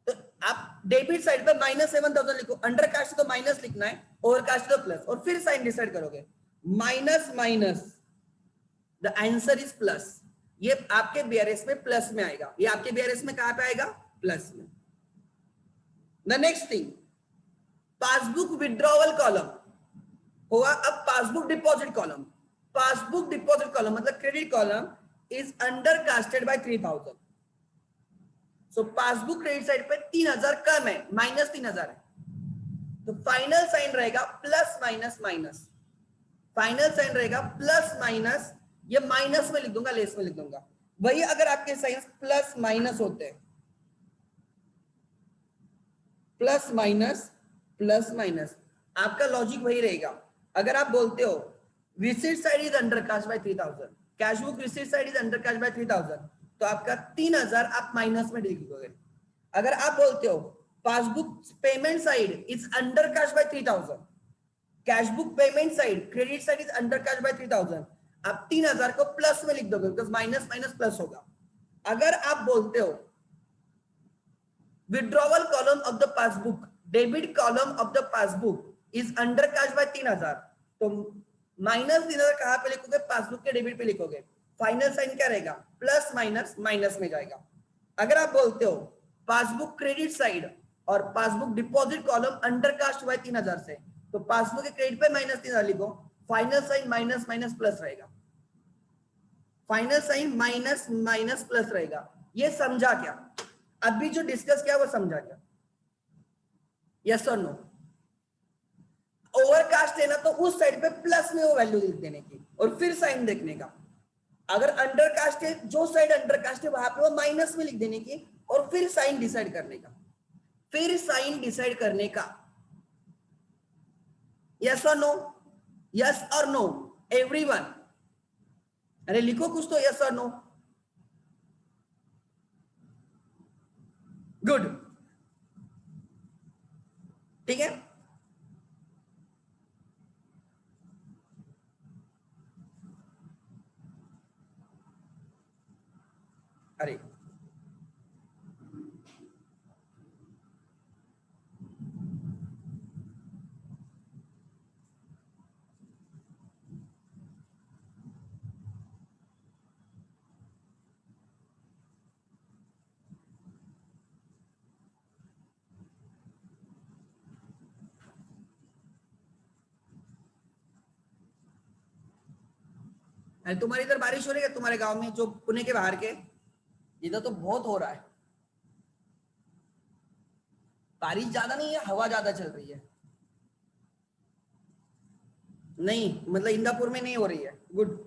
तो आप डेबिट साइड पे -7,000 लिखो, अंडर कास्ट तो माइनस लिखना है, ओवर कास्ट तो प्लस, और फिर साइन डिसाइड करोगे, minus minus, the answer is plus, ये आपके बीआरएस में प्लस में आएगा, ये आपके बीआरएस में कहां पे आएगा? प्लस में। The next thing, passbook withdrawal column होगा अब passbook deposit column, passbook deposit column मतलब credit column is under casted by 3,000, so passbook credit side पे 3,000 कम है, -3,000 है, तो फाइनल साइन रहेगा plus minus minus, final sign रहेगा प्लस माइनस, ये माइनस में लिख दूंगा, लेस में लिख दूंगा, वही अगर आपके साइंस प्लस माइनस होते हैं, प्लस माइनस, आपका लॉजिक वही रहेगा। अगर आप बोलते हो receipt side is under cast by 3,000, cash book receipt side is under cast by 3,000, तो आपका 3,000 आप माइनस में लिखोगे। अगर आप बोलते हो passbook payment side is under cast by 3,000, cash book payment side credit side is under cast by 3,000, आप 3,000 को प्लस में लिख दोगे, बिकॉज माइनस माइनस प्लस होगा। अगर आप बोलते हो withdrawal column of the passbook, debit column of the passbook is under cast by 3,000, तो -3,000 कहां पे लिखोगे? पासबुक के डेबिट पे लिखोगे, फाइनल साइन क्या रहेगा? प्लस माइनस माइनस में जाएगा। अगर आप बोलते हो पासबुक क्रेडिट साइड और passbook deposit column under cast by 3,000 से, तो पासबुक के क्रेडिट पे -3,000 लिखो, final sign minus minus plus रहेगा, final sign minus minus plus रहेगा। ये समझा क्या? अभी जो डिस्कस किया वो समझा क्या? यस और नो? ओवरकास्ट लेना तो उस साइड पे प्लस में वो वैल्यू लिख देने की और फिर साइन देखने का। अगर अंडरकास्ट है, जो साइड अंडरकास्ट है वहां पे वो माइनस में लिख देने की और फिर साइन डिसाइड करने का, फिर साइन डिसाइड करने का। यस और नो? यस और नो एवरीवन? अरे लिखो कुछ तो, यस और नो। गुड, ठीक है। अरे तुम्हारी इधर बारिश हो रही है? तुम्हारे गांव में, जो पुणे के बाहर के? इधर तो बहुत हो रहा है। बारिश ज्यादा नहीं है, हवा ज्यादा चल रही है। नहीं मतलब इंदापुर में नहीं हो रही है। गुड,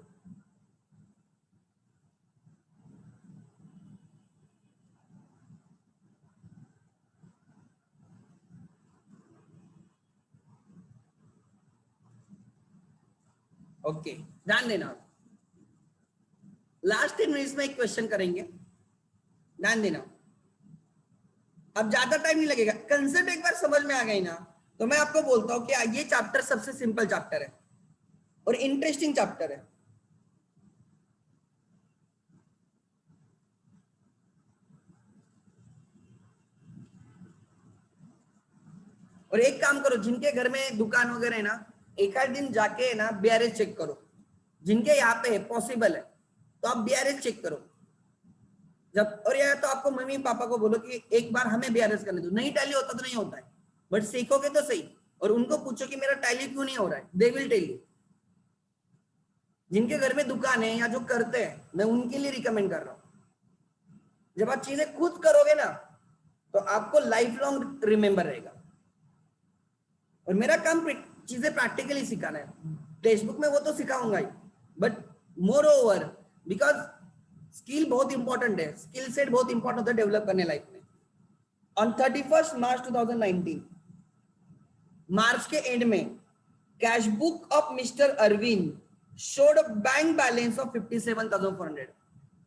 ओके, ध्यान देना। लास्ट 10 मिनट्स में एक क्वेश्चन करेंगे, ध्यान देना। अब ज्यादा टाइम नहीं लगेगा, कंसेप्ट एक बार समझ में आ गई ना, तो मैं आपको बोलता हूं कि ये चैप्टर सबसे सिंपल चैप्टर है और इंटरेस्टिंग चैप्टर है। और एक काम करो, जिनके घर में दुकान वगैरह है ना, एक आध दिन जाके है ना बीआरएस चेक करो, जिनके यहाँ पे है पॉसिबल है तो आप बीआरएस चेक करो जब। और यार तो आपको मम्मी पापा को बोलो कि एक बार हमें बीआरएस करने दो, नहीं टैली होता तो नहीं होता है, बट सीखोगे तो सही। और उनको पूछो कि मेरा टैली क्यों नहीं हो रहा है, दे विल टेल यू। जिनके घर में दुकान है या जो करते हैं, मैं उनके लिए रिकमेंड कर रहा हूं। जब आप चीजें खुद करोगे ना तो आपको लाइफ लॉन्ग रिमेंबर रहेगा। और मेरा काम चीजें प्रैक्टिकली सिखाना है। टेक्स्ट बुक में वो तो सिखाऊंगा ही, but moreover because skill बहुत इंपॉर्टेंट है, स्किल सेट बहुत इंपॉर्टेंट होता है डेवलप करने लाइफ में। ऑन 31 मार्च 2019, मार्च के एंड में cash book of mister Arvind showed a bank balance of 57,400.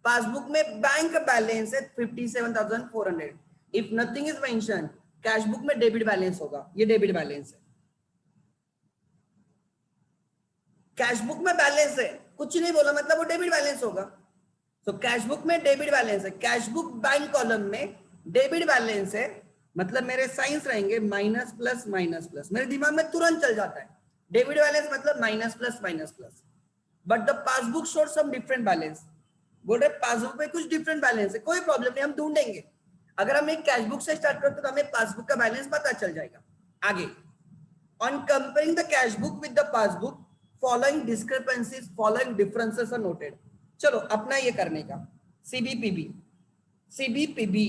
Passbook में बैंक बैलेंस है 57,400. If nothing is mention, cash book में डेबिट बैलेंस होगा, ये डेबिट बैलेंस है। कैश बुक में बैलेंस है, कुछ नहीं बोला मतलब वो डेबिट बैलेंस होगा। तो कैश बुक में डेबिट बैलेंस है, कैश बुक बैंक कॉलम में डेबिट बैलेंस है, मतलब मेरे साइंस रहेंगे माइनस प्लस माइनस प्लस। मेरे दिमाग में तुरंत चल जाता है डेबिट बैलेंस मतलब minus plus minus plus. But the passbook showed some different balance. बोल रहे पासबुक में कुछ डिफरेंट बैलेंस है, कोई प्रॉब्लम नहीं, हम ढूंढेंगे। अगर हम एक कैश बुक से स्टार्ट करते तो हमें पासबुक का बैलेंस पता चल जाएगा। आगे, on comparing the cash book with the passbook, following discrepancies, following differences are noted. चलो अपना ये करने का, सीबीपीबी, सीबीपीबी।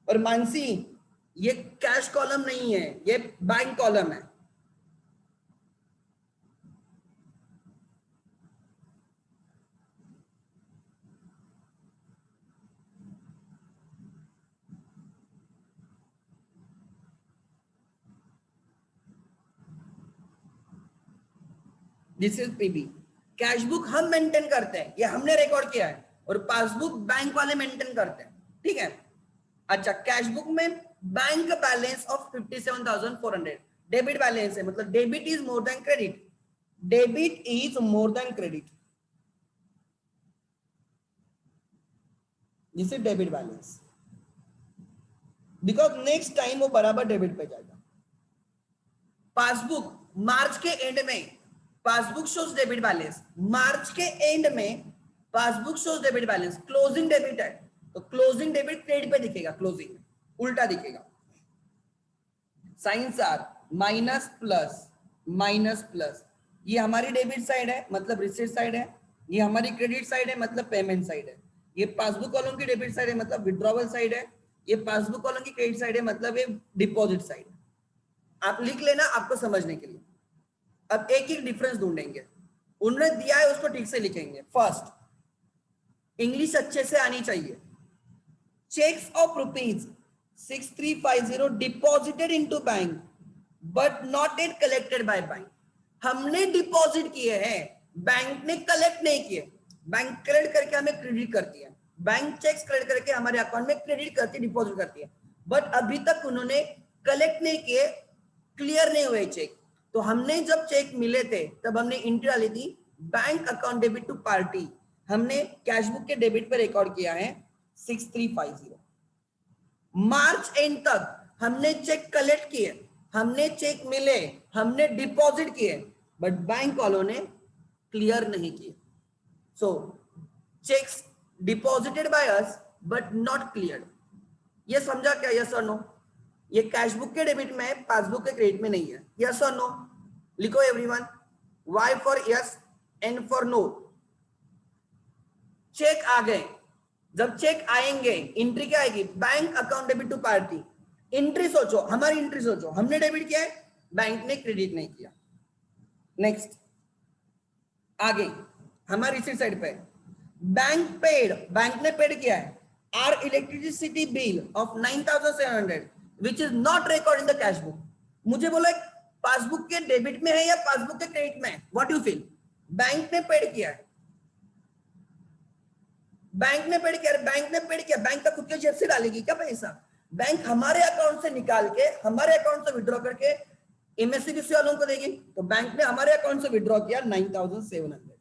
और मानसी, ये कैश कॉलम नहीं है, ये बैंक कॉलम है। This is PB. Cash book हम मेंटेन करते हैं, ये हमने रिकॉर्ड किया है, और पासबुक बैंक वाले मेंटेन करते हैं, ठीक है। अच्छा, कैश बुक में bank balance of 57,400 debit balance है, मतलब debit is more then credit, debit is more then credit, this is debit balance. Because next time वो बराबर डेबिट पे जाएगा। पासबुक मार्च के एंड में पासबुक शोज डेबिट बैलेंस, मार्च के एंड में passbook shows debit balance, closing debit है तो क्लोजिंग डेबिट क्रेडिट पे दिखेगा, क्लोजिंग उल्टा दिखेगा। Signs are minus plus minus plus, ये हमारी डेबिट साइड है मतलब रिसीट साइड है, ये हमारी क्रेडिट साइड है मतलब पेमेंट साइड है। ये पासबुक कॉलम की डेबिट साइड है मतलब विड्रॉवल साइड है, ये पासबुक कॉलम की क्रेडिट साइड है मतलब ये डिपॉजिट साइड है। आप लिख लेना आपको समझने के लिए। अब एक एक डिफरेंस ढूंढेंगे, उन्होंने दिया है उसको ठीक से लिखेंगे। फर्स्ट, इंग्लिश अच्छे से आनी चाहिए। Cheques of rupees 6350 deposited into bank but not yet collected by bank. हमने डिपॉजिट किए हैं, बैंक ने कलेक्ट नहीं किए। बैंक क्रेडिट करके हमें क्रेडिट करती है, बैंक चेक्स क्रेडिट करके हमारे अकाउंट में क्रेडिट करती है, डिपॉजिट करती है, बट अभी तक उन्होंने कलेक्ट नहीं किए, क्लियर नहीं हुए चेक। तो हमने जब चेक मिले थे तब हमने एंट्री डाली थी bank account debit to party, हमने कैश बुक के डेबिट पे रिकॉर्ड किया है 6350। मार्च एंड तक हमने चेक कलेक्ट किए, हमने चेक मिले, हमने डिपॉजिट किए, बट बैंक वालों ने क्लियर नहीं किए। So cheques deposited by us but not cleared. ये समझा क्या? यस और नो? ये कैश बुक के डेबिट में है, पासबुक के क्रेडिट में नहीं है। यस और नो? लिखो everyone, Y for yes, N for no. Cheque आ गए, जब चेक आएंगे एंट्री क्या आएगी? Bank account debit to party. Entry सोचो, हमारी एंट्री सोचो, हमने डेबिट किया है, बैंक ने क्रेडिट नहीं किया। नेक्स्ट, आगे हमारी रिसीट साइड पे बैंक पेड, बैंक ने पेड किया है our electricity bill of 9,700 which is not record in the cash book. मुझे बोला पासबुक के डेबिट में है या पासबुक के क्रेडिट में है? What you feel? बैंक ने पेड किया है, बैंक ने पेड किया, बैंक ने पेड किया, बैंक का खुद के जेब से डालेगी क्या पैसा? बैंक हमारे अकाउंट से निकाल के हमारे अकाउंट से विड्रॉ करके एमएससीबीसी वालों को देगी। तो बैंक ने हमारे अकाउंट से विड्रॉ किया 9,700,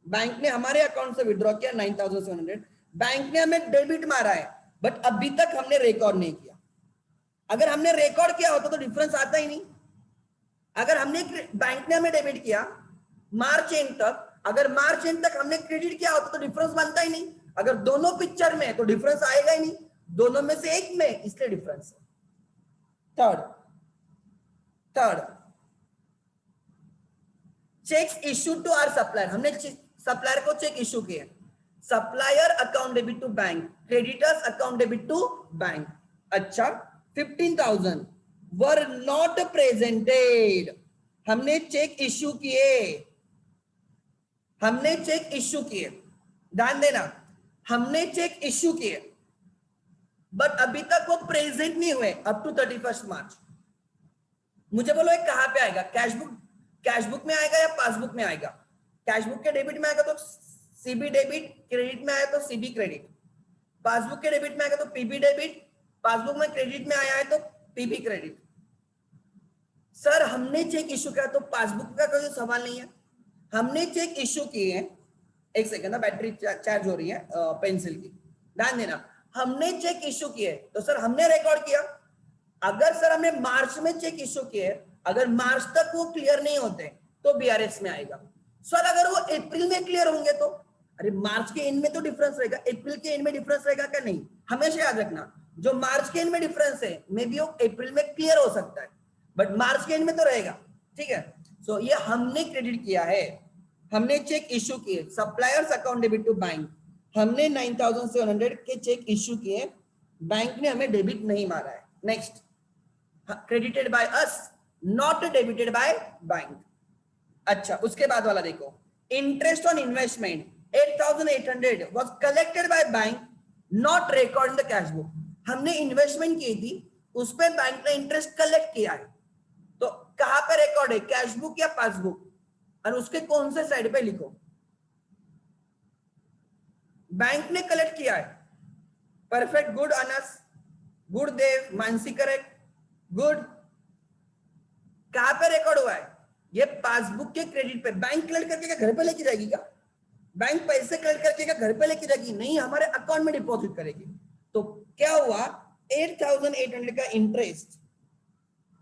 बैंक ने हमारे अकाउंट से विड्रॉ किया 9,700, बैंक ने हमें डेबिट मारा है बट अभी तक हमने रिकॉर्ड नहीं किया। अगर हमने रिकॉर्ड किया होता तो डिफरेंस आता ही नहीं। अगर हमने बैंक ने हमें डेबिट किया मार्च एंड तक, अगर मार्च एंड तक हमने क्रेडिट किया होता तो डिफरेंस बनता ही नहीं। अगर दोनों पिक्चर में तो डिफरेंस आएगा ही नहीं, दोनों में से एक में, इसलिए डिफरेंस है। Third third cheques issue to our supplier, हमने सप्लायर को चेक इश्यू किए, supplier account debit to bank, creditors account debit to bank. अच्छा 15,000 वर नॉट प्रेजेंटेड, हमने चेक इश्यू किए, हमने चेक इश्यू किए, ध्यान देना, हमने चेक इश्यू किए बट अभी तक वो प्रेजेंट नहीं हुए अप टू 31 मार्च। मुझे बोलो ये कहां पे आएगा, कैशबुक में आएगा या पासबुक में आएगा? कैशबुक के डेबिट में आएगा तो सीबी डेबिट, क्रेडिट में आया तो सीबी क्रेडिट, पासबुक के डेबिट में आएगा तो पीबी डेबिट, पासबुक में क्रेडिट में आया है तो पीबी क्रेडिट। सर हमने चेक इश्यू किया तो पासबुक का कोई सवाल नहीं है, हमने चेक इश्यू किए हैं। एक सेकंड ना, बैटरी चार्ज हो रही है पेंसिल की, ध्यान देना। हमने चेक इश्यू किए तो सर हमने रिकॉर्ड किया। अगर सर हमने मार्च में चेक इश्यू किए, अगर मार्च तक वो क्लियर नहीं होते तो बीआरएस में आएगा। सर अगर वो अप्रैल में क्लियर होंगे तो, अरे मार्च के एंड में तो डिफरेंस रहेगा, अप्रैल के एंड में डिफरेंस रहेगा क्या? नहीं, हमेशा याद रखना जो मार्च के एंड में डिफरेंस है मे बी वो अप्रैल में क्लियर हो सकता है बट मार्च के एंड में तो रहेगा, ठीक है। सो ये हमने क्रेडिट किया है, हमने चेक इश्यू किए, suppliers account debit to bank, हमने 9,700 के चेक इश्यू किए, बैंक ने हमें डेबिट नहीं मारा है। Next, credited by us not debited by bank. अच्छा उसके बाद वाला देखो, interest on investment 8,800 was collected by bank not record in the cash book. हमने इन्वेस्टमेंट की थी, उस पे बैंक ने इंटरेस्ट कलेक्ट किया है, तो कहां पे रिकॉर्ड है, कैश बुक या पासबुक, और उसके कौन से साइड पे लिखो। बैंक ने कलेक्ट किया है, परफेक्ट, गुड अनस, गुड देव, मानसी करेक्ट, गुड। कहां पे रिकॉर्ड हुआ है, ये पासबुक के क्रेडिट पे। बैंक कलेक्ट करके क्या घर पे लेके जाएगी क्या? बैंक पैसे कलेक्ट करके क्या घर पे लेके जाएगी? नहीं, हमारे अकाउंट में डिपॉजिट करेगी। तो क्या हुआ, 8,800 का इंटरेस्ट,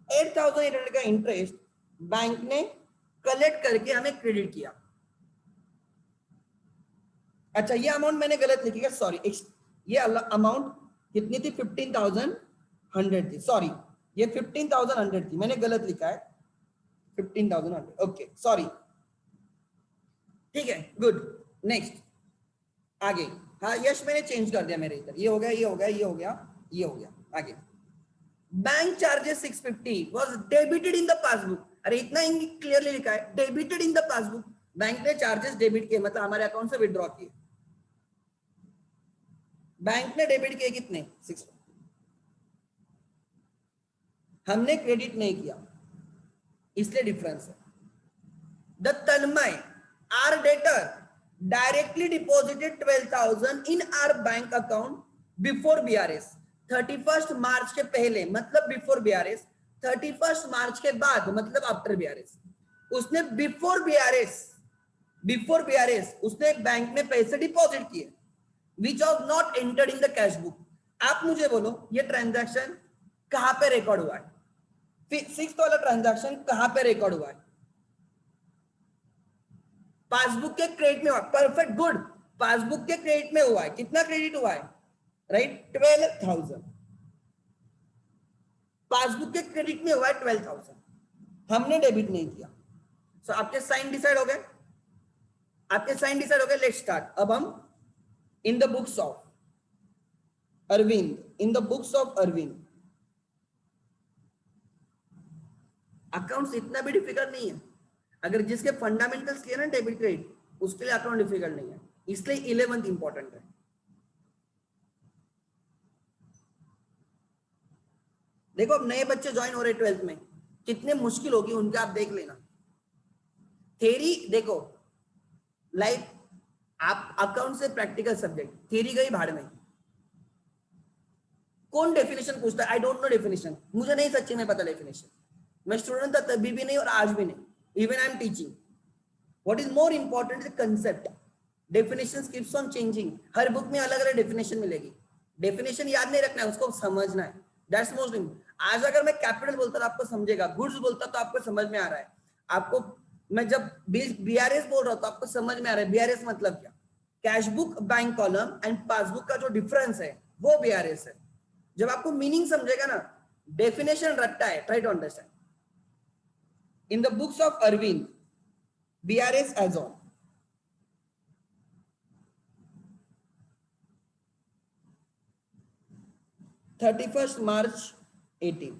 8,800 का इंटरेस्ट बैंक ने कलेक्ट करके हमें क्रेडिट किया। अच्छा ये अमाउंट मैंने गलत लिखी है, सॉरी, ये अमाउंट कितनी थी, 15,100 थी, सॉरी ये 15,100 थी, मैंने गलत लिखा है 15,100, ओके सॉरी, ठीक है, गुड। नेक्स्ट आगे, हाँ यश मैंने चेंज कर दिया मेरे इधर, ये हो गया, ये हो गया, ये हो गया, ये हो गया। आगे, bank charges 650 was debited in the passbook. अरे इतना क्लियरली लिखा है, debited in the passbook, bank ने चार्जेस डेबिट किए, मतलब हमारे अकाउंट से विड्रॉ किए। बैंक ने डेबिट किए कितने, 650, हमने क्रेडिट नहीं किया, इसलिए डिफरेंस है। The Tanmay our debtor directly deposited 12,000 in our bank account before BRS. 31 मार्च के पहले मतलब बिफोर बीआरएस, 31 मार्च के बाद मतलब आफ्टर बीआरएस। उसने बिफोर बीआरएस उसने बैंक में पैसे डिपॉजिट किए which was not entered in the cash book. आप मुझे बोलो ये ट्रांजैक्शन कहां पे रिकॉर्ड हुआ है, 6th वाला ट्रांजैक्शन कहां पे रिकॉर्ड हुआ है, पासबुक के क्रेडिट में हुआ, परफेक्ट, गुड, पासबुक के क्रेडिट में हुआ है। कितना क्रेडिट हुआ है, राइट, 12,000, पासबुक के क्रेडिट में हुआ है 12,000, हमने डेबिट नहीं किया। सो आपके साइन डिसाइड हो गए, आपके साइन डिसाइड हो गए। Let's start. अब हम in the books of Arvind, in the books of Arvind, accounts इतना भी डिफिकल्ट नहीं है, अगर जिसके फंडामेंटल्स क्लियर है डेबिट क्रेडिट, उसके लिए अकाउंट डिफिकल्ट नहीं है, इसलिए 11th इंपॉर्टेंट है। देखो अब नए बच्चे ज्वाइन हो रहे 12th में, कितने मुश्किल होगी उनके, आप देख लेना। थ्योरी देखो, लाइक आप अकाउंट से प्रैक्टिकल सब्जेक्ट, थ्योरी गई भाड़ में। कौन डेफिनेशन पूछता है, आई डोंट नो डेफिनेशन, मुझे नहीं सच्ची में पता डेफिनेशन, मैं स्टूडेंट था तभी भी नहीं और आज भी नहीं, even I am teaching. What is more important is concept, definition keeps on changing, her book में अलग अलग डेफिनेशन मिलेगी, डेफिनेशन याद नहीं रखना है, उसको समझना है, दैट्स मोस्ट इम्पोर्टेंट। आज अगर मैं कैपिटल बोलता तो आपको समझेगा, गुड्स बोलता तो आपको समझ में आ रहा है, आपको मैं जब बीआरएस बोल रहा हूं तो आपको समझ में आ रहा है बीआरएस मतलब क्या, cash book bank column and passbook का जो डिफरेंस है वो बीआरएस है। जब आपको मीनिंग समझेगा ना डेफिनेशन रट्टा है, try to understand. In the books of Arvind, BRS as on. March 18,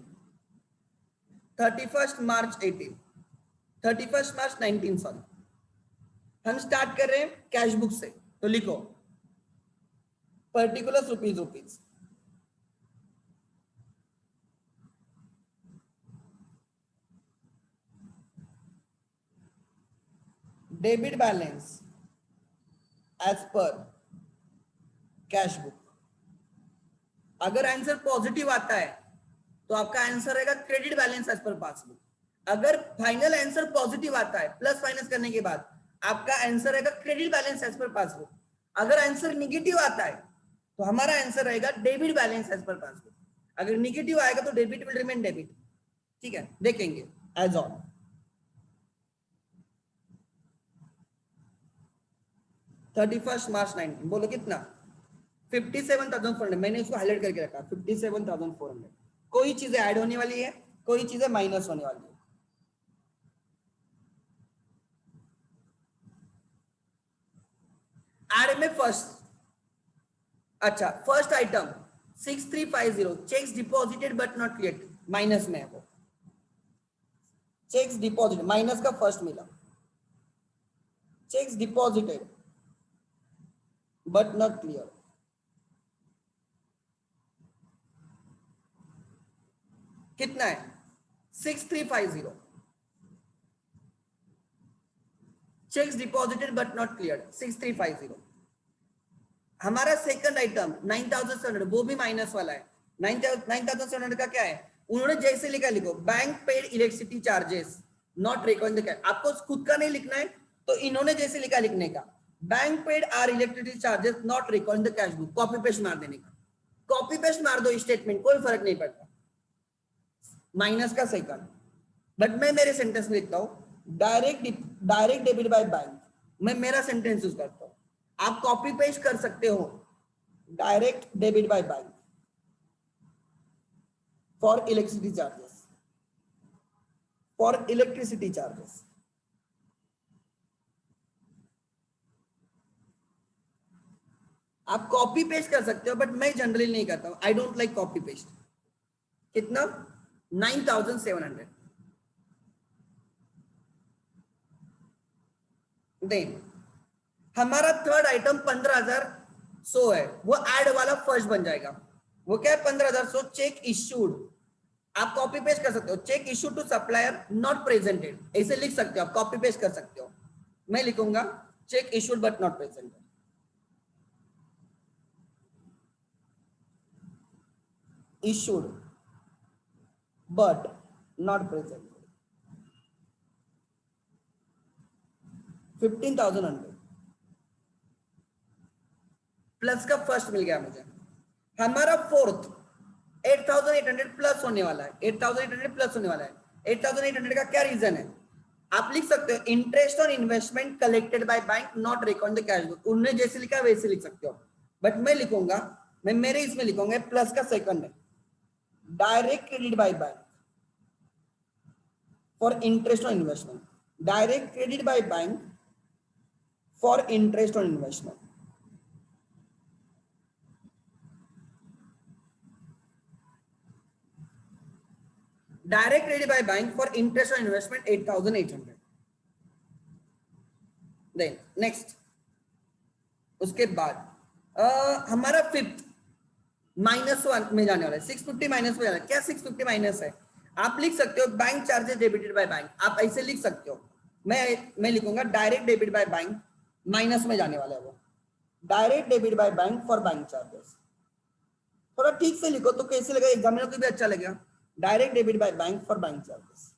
31 March 18, 31 March 19, sorry. हम स्टार्ट कर रहे हैं कैश बुक से, तो लिखो particular rupees. Debit balance as per cash book. अगर आंसर पॉजिटिव आता है तो आपका आंसर रहेगा credit balance as per passbook. अगर फाइनल आंसर पॉजिटिव आता है प्लस माइनस करने के बाद, आपका आंसर रहेगा credit balance as per passbook. अगर आंसर निगेटिव आता है तो हमारा आंसर रहेगा debit balance as per passbook. अगर निगेटिव आएगा तो डेबिट विल रिमेन डेबिट. ठीक है, देखेंगे एज ऑन. March 19, बोलो कितना? 57,400. मैंने इसको हाईलाइट करके रखा 57,400. कोई चीजें ऐड होने वाली है, कोई चीजें माइनस होने वाली है. ऐड में फर्स्ट, अच्छा first item 6350 checks deposited but not clear, minus में है वो. चेक्स डिपॉजिट माइनस का फर्स्ट मिला. Checks deposited but not clear, कितना है? 6350. Checks deposited but not clear 6350. हमारा सेकंड आइटम 9700, वो भी माइनस वाला है. 9700 का क्या है? उन्होंने जैसे लिखा लिखो, bank paid electricity charges not record the cash. आपको खुद का नहीं लिखना है तो इन्होंने जैसे लिखा लिखने का, bank paid our electricity charges not record the cash book. Copy paste मार देने का, कॉपी पेस्ट मार दो स्टेटमेंट, कोई फर्क नहीं पड़ता. माइनस का सेकंड. बट मैं मेरे सेंटेंस में लिखता हूं डायरेक्ट डेबिट बाय बैंक. मैं मेरा सेंटेंस यूज करता हूं, आप कॉपी पेस्ट कर सकते हो. Direct debit bye bank for electricity charges, for electricity charges. आप कॉपी पेस्ट कर सकते हो, बट मैं जनरली नहीं करता हूं. I don't like copy paste. कितना? 9700. देन हमारा थर्ड आइटम 15,100 है, वो ऐड वाला फर्स्ट बन जाएगा. वो क्या है? 15,100 चेक इश्यूड. आप कॉपी पेस्ट कर सकते हो, cheque issued to supplier not presented, ऐसे लिख सकते हो. आप कॉपी पेस्ट कर सकते हो. मैं लिखूंगा check issued but not presented. Issued but not present. 15,100 plus का फर्स्ट मिल गया मुझे. हमारा फोर्थ 8,800 प्लस होने वाला है. 8,800 प्लस होने वाला है. 8,800 का क्या रीजन है? आप लिख सकते हो interest on investment collected by bank not record the cash book. उन्होंने जैसे लिखा वैसे लिख सकते हो, बट मैं लिखूंगा, मैं मेरे इसमें लिखूंगा प्लस का सेकंड है direct credit by bank for interest on investment. Direct credit by bank for interest on investment. Direct credit by bank for interest on investment 8,800. Then next, उसके बाद हमारा फिफ्थ -1 में जाने वाला है. 650 माइनस में जाना है. क्या 650 माइनस है? आप लिख सकते हो bank charges debited by bank. आप ऐसे लिख सकते हो. मैं लिखूंगा direct debit by bank, minus में जाने वाला है वो. Direct debit bye bank for bank charges. थोड़ा ठीक से लिखो तो कैसे लगेगा, एग्जामिनर को भी अच्छा लगेगा. Direct debit bye bank for bank charges.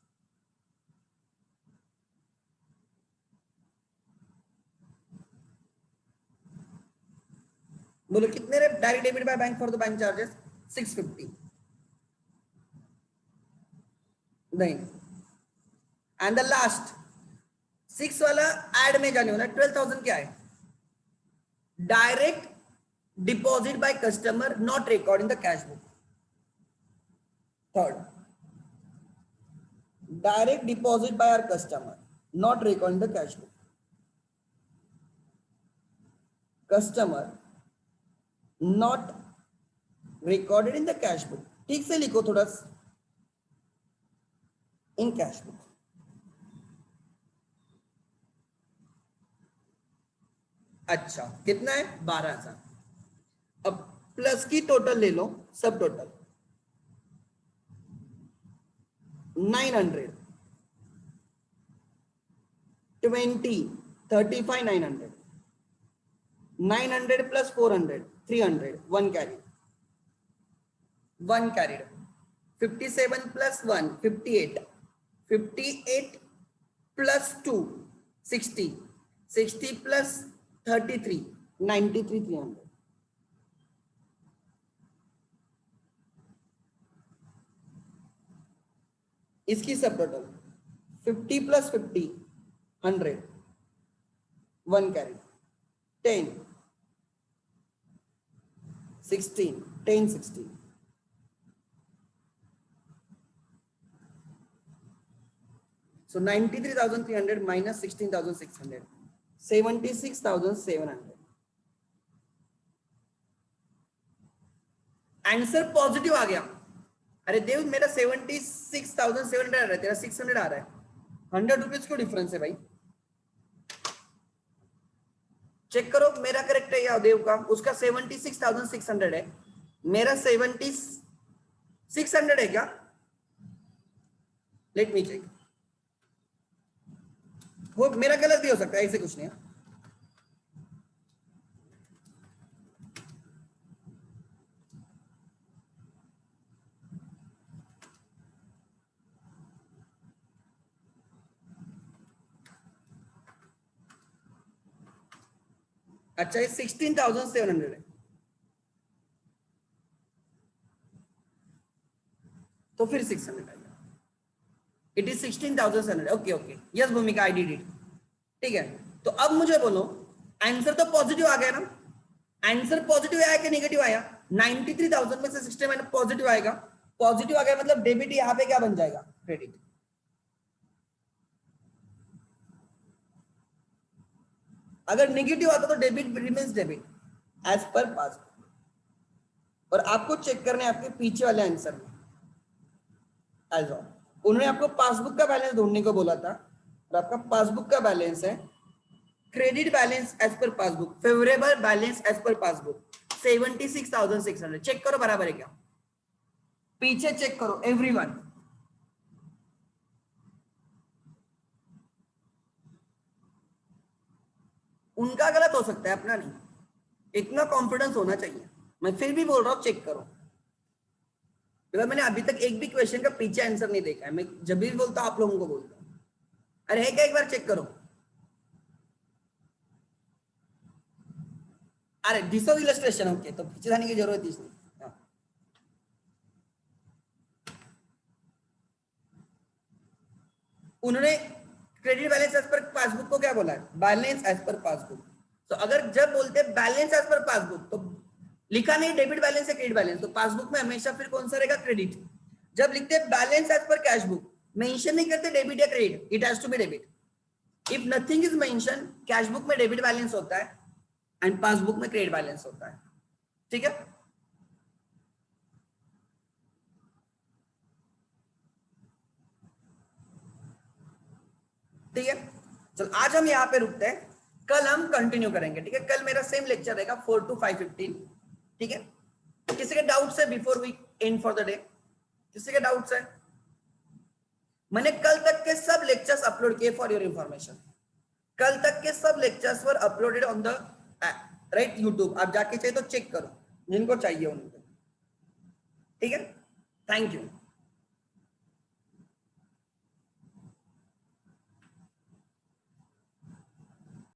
बोलो कितने रे? Direct debit bye bank for the bank charges 650. नहीं, एंड द लास्ट 6 वाला ऐड में जाने वाला 12,000 क्या है? Direct deposit by customer not record in the cash book. Third, direct deposit by our customer not record in the cash book. Customer not recorded in the cash book. ठीक से लिखो थोड़ा, इन कैश बुक. अच्छा कितना है? 12,000. अब plus की total ले लो, सब total 900, 20, 35, 900. 900 plus 400, 300. One carried. One carried. 57 plus 1, 58. 58 plus 2, 60. 60 plus 33, 93, 300. इसकी सब total 50 plus 50, 100. One carried. 10, 16, 10, 16. So 93,300 minus 16,600, 76,700. Answer positive आ गया. अरे देव मेरा 76,700 आ रहा है, तेरा 600 आ रहा है. 100 रुपीज क्यों डिफरेंस है भाई? चेक करो मेरा करेक्ट है या देव का. उसका 76,600 है, मेरा 7600 है क्या? Let me check. वो मेरा गलत भी हो सकता है, ऐसे कुछ नहीं है. अच्छा ये 16,700 है, तो फिर 600 आएगा. It is 16,700. Okay okay, yes भूमिका, आई डिड इट. ठीक है, तो अब मुझे बोलो आंसर तो पॉजिटिव आ गया ना. आंसर पॉजिटिव आया कि नेगेटिव आया? 93,000 में से 60 पॉजिटिव आएगा. पॉजिटिव आ गया मतलब डेबिट यहाँ पे क्या बन जाएगा? क्रेडिट. अगर नेगेटिव आता तो debit remains debit as per passbook. और आपको चेक करने आपके पीछे वाले आंसर में एज ऑन. उन्होंने आपको पासबुक का बैलेंस ढूंढने को बोला था, और आपका पासबुक का बैलेंस है credit balance as per passbook, favourable balance as per passbook 76,600. Check करो बराबर है क्या? पीछे चेक करो एवरीवन. उनका गलत हो सकता है, अपना नहीं. इतना कॉन्फिडेंस होना चाहिए. मैं फिर भी बोल रहा हूं चेक करो, क्योंकि मैंने अभी तक एक भी क्वेश्चन का पीछे आंसर नहीं देखा है. मैं जब भी बोलता हूं आप लोगों को बोलता हूं, अरे है क्या? एक बार चेक करो. अरे दिस ऑफ इलस्ट्रेशन. ओके, तो पीछे जाने की जरूरत ही नहीं. उन्होंने credit balance as per passbook को क्या बोला है? Balance as per passbook. तो अगर जब बोलते हैं बैलेंस एज पर पासबुक, तो लिखा नहीं डेबिट बैलेंस है क्रेडिट बैलेंस, तो पासबुक में हमेशा फिर कौन सा रहेगा? क्रेडिट. जब लिखते हैं balance as per cash book, mention नहीं करते डेबिट या credit, it has to be debit. If nothing is mention, cash book में डेबिट बैलेंस होता है एंड पासबुक में क्रेडिट बैलेंस होता है. ठीक है, ठीक है. चल आज हम यहाँ पे रुकते हैं, कल हम कंटिन्यू करेंगे. ठीक है, कल मेरा सेम लेक्चर रहेगा 4 to 5:15. ठीक है, किसी के डाउट्स है before we end for the day? किसी के डाउट्स है? मैंने कल तक के सब लेक्चर्स अपलोड किए फॉर योर इंफॉर्मेशन. कल तक के सब lectures were uploaded on the right YouTube. आप जाके चाहिए तो चेक करो, जिनको चाहिए उनको. ठीक है, थैंक यू.